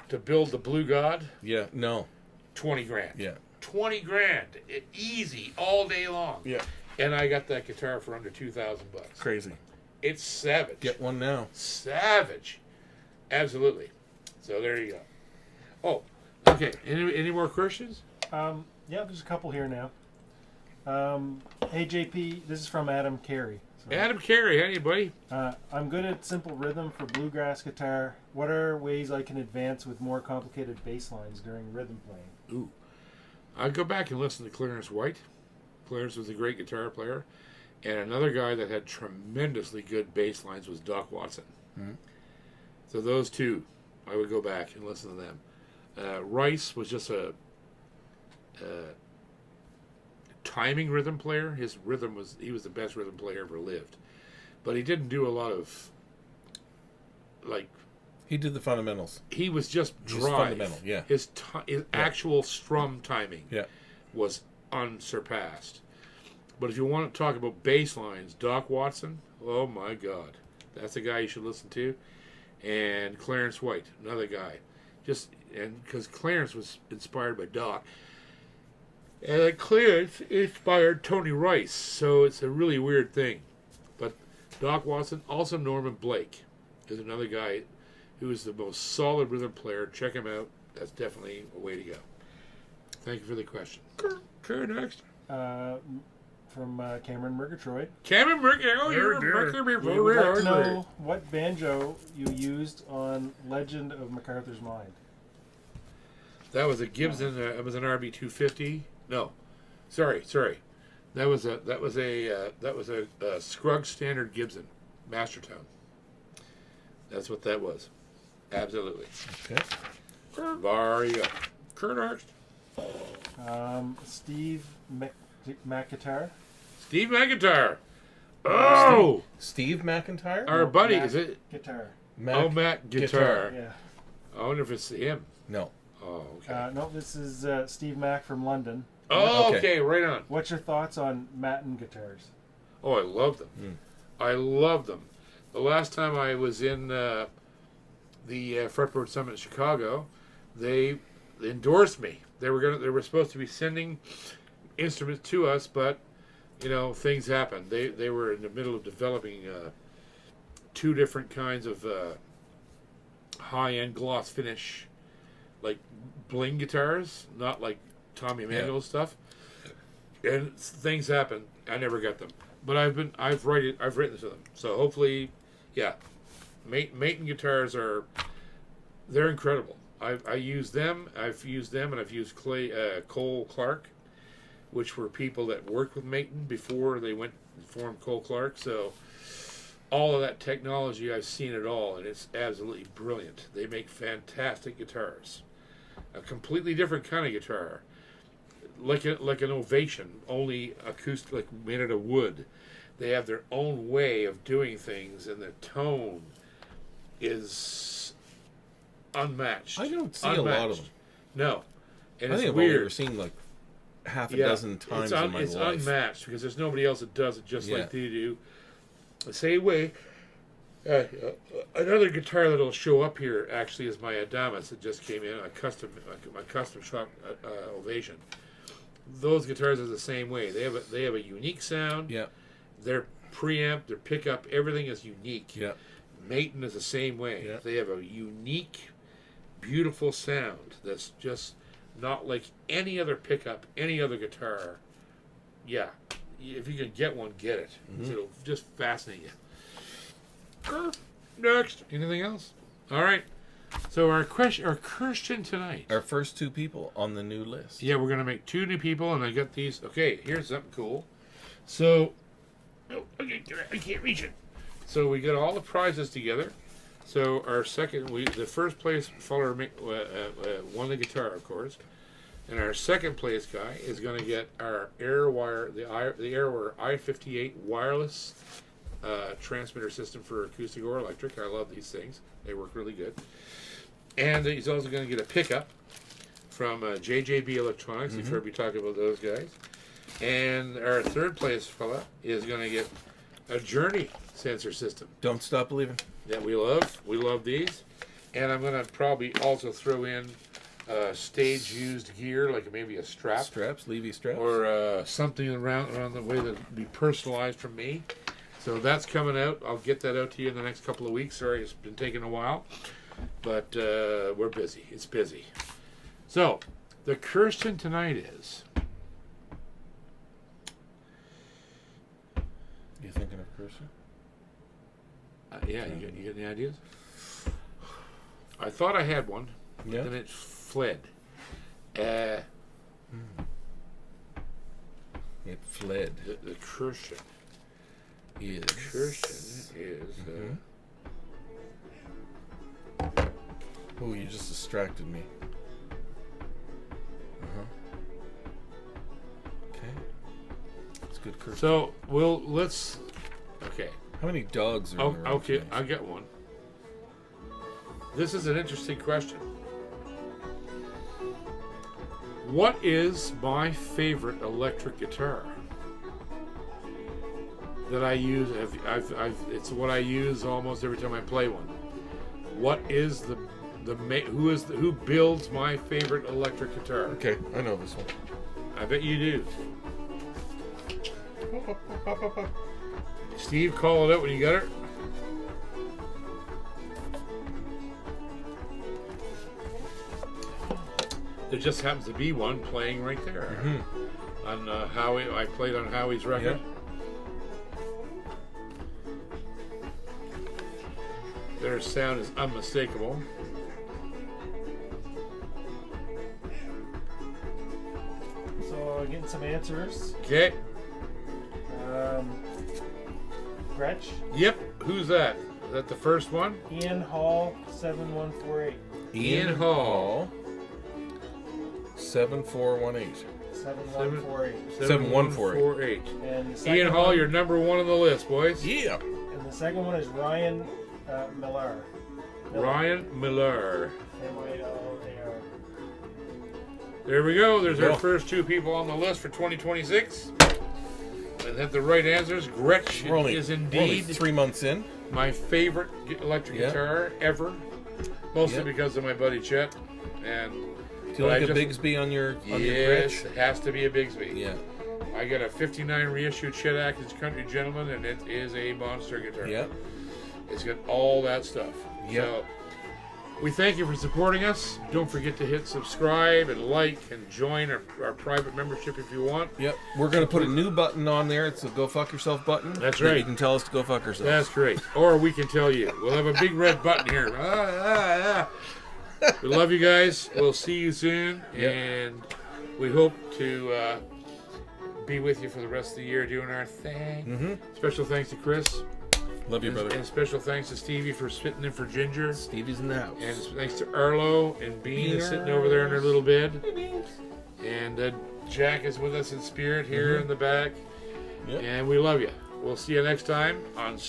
to build the Blue God, Yeah. No. 20 grand. Yeah. 20 grand. Easy all day long. Yeah. And I got that guitar for under $2,000. Crazy. It's savage. Get one now. Savage. Absolutely. So there you go. Oh, okay. Any more questions? Yeah, there's a couple here now. Hey JP, this is from Adam Carey. So, Adam Carey, how you, buddy? I'm good at simple rhythm for bluegrass guitar. What are ways I can advance with more complicated bass lines during rhythm playing? Ooh. I'd go back and listen to Clarence White. Clarence was a great guitar player. And another guy that had tremendously good bass lines was Doc Watson. Mhm. So those two, I would go back and listen to them. Rice was just a timing rhythm player. He was the best rhythm player ever lived. But he didn't do a lot of, like, He did the fundamentals. he was just Just drive. fundamental, yeah. His actual strum timing Yeah. was unsurpassed. But if you want to talk about bass lines, Doc Watson, oh my God, that's a guy you should listen to. And Clarence White, another guy, because Clarence was inspired by Doc, and Clarence inspired Tony Rice, so it's a really weird thing. But Doc Watson, also Norman Blake, is another guy who is the most solid rhythm player. Check him out. That's definitely a way to go. Thank you for the question. Okay, next. From Cameron Murgatroyd. Cameron Mercury. Oh, you're a dear. Mercury. We would like to know what banjo you used on Legend of MacArthur's Mind. That was a Gibson. It was an RB250. No, sorry. That was a Scruggs Standard Gibson Master Tone. That's what that was. Absolutely. Okay. There you go. Kurt Steve McIntyre. Steve McIntyre. Oh, Steve McIntyre? our buddy. Is it? Guitar. Mac Guitar. Yeah. I wonder if it's him. No. Oh, okay. No, this is Steve Mack from London. Oh, Okay. okay, right on. What's your thoughts on Matten guitars? Oh, I love them. I love them. The last time I was in the Fretboard Summit in Chicago, they endorsed me. They were supposed to be sending instruments to us, but things happened. They were in the middle of developing 2 different kinds of high-end gloss finish, like bling guitars, not like Tommy Emmanuel stuff. And things happened. I never got them, but I've written to them. So hopefully, yeah, Maton guitars they're incredible. I use them. I've used them, and I've used Cole Clark, which were people that worked with Maton before they went and formed Cole Clark. So all of that technology, I've seen it all, and it's absolutely brilliant. They make fantastic guitars. A completely different kind of guitar, like an Ovation, only acoustic, like made out of wood. They have their own way of doing things, and the tone is unmatched. I don't see a lot of them. No, and I it's think I've only weird. ever seen like half a dozen times in my it's life. unmatched because there's nobody else that does it just Yeah. like they do. The same way, another guitar that'll show up here actually is my Adamas that just came in, my custom shop Ovation. Those guitars are the same way. They have a unique sound. Yeah. Their preamp, their pickup, everything is unique. Yeah. Maton is the same way. Yeah. They have a unique, beautiful sound that's just not like any other pickup, any other guitar. Yeah, if you can get one, get it. It'll just fascinate you. Next, anything else? All right. So our question tonight. Our first two people on the new list. Yeah, we're gonna make 2 new people, and I got these. Okay, here's something cool. So, okay, I can't reach it. So we got all the prizes together. So our the first place follower won the guitar, of course, and our second place guy is going to get our Airwire, the Airwire i58 wireless transmitter system for acoustic or electric. I love these things; they work really good. And he's also going to get a pickup from JJB Electronics. You've heard me talk about those guys. And our third place fella is going to get a Journey sensor system Don't stop believing. that we love. We love these. And I'm going to probably also throw in stage used gear, like maybe a strap Straps, Levy straps. or something around the way that would be personalized from me. So that's coming out. I'll get that out to you in the next couple of weeks. Sorry, it's been taking a while. But we're busy. It's busy. So, the question tonight is... You thinking of Christian? Yeah, you got any ideas? I thought I had one, but Yeah. then it fled. It fled. The question Is. is... Oh, you just distracted me. Okay. That's good, Christian. So, let's... Okay. How many dogs are Oh, in the room okay, tonight? I got one. This is an interesting question. What is my favorite electric guitar that I use? It's what I use almost every time I play one. What is who builds my favorite electric guitar? Okay, I know this one. I bet you do. Steve, call it out when you got it. There just happens to be one playing right there on Howie. I played on Howie's record. Their sound is unmistakable. So getting some answers. Okay. Gretsch, Yep. Who's that? Is that the first one? Ian Hall, 7148. Ian Hall. 7418. 7148. 7148. And the second Ian Hall, one, you're number 1 on the list, boys. Yeah. And the second one is Ryan Millar. Ryan Miller. M-I-L-A-R. There we go. There's Yeah. our first 2 people on the list for 2026. And had the right answers. Gretsch We're only, is we're only indeed 3 months in. my favorite electric Yeah. guitar ever. Mostly Yeah. because of my buddy Chet. And Do you like a Bigsby on your yes, Gretsch? it has to be a Bigsby. Yeah. I got a 59 reissue Chet Atkins Country Gentleman, and it is a monster guitar. Yeah. It's got all that stuff. Yeah. So, we thank you for supporting us. Don't forget to hit subscribe and like and join our private membership if you want. Yep. We're going to put a new button on there. It's a Go Fuck Yourself button. That's that right. You can tell us to go fuck ourselves. That's great. Or we can tell you. We'll have a big red button here. We love you guys. We'll see you soon. Yep. And we hope to be with you for the rest of the year doing our thing. Mm-hmm. Special thanks to Chris. Love you, brother. And special thanks to Stevie for spitting in for Ginger. Stevie's in the house. And thanks to Arlo and Bean is sitting over there in her little bed. And Jack is with us in spirit here in the back. Yep. And we love you. We'll see you next time on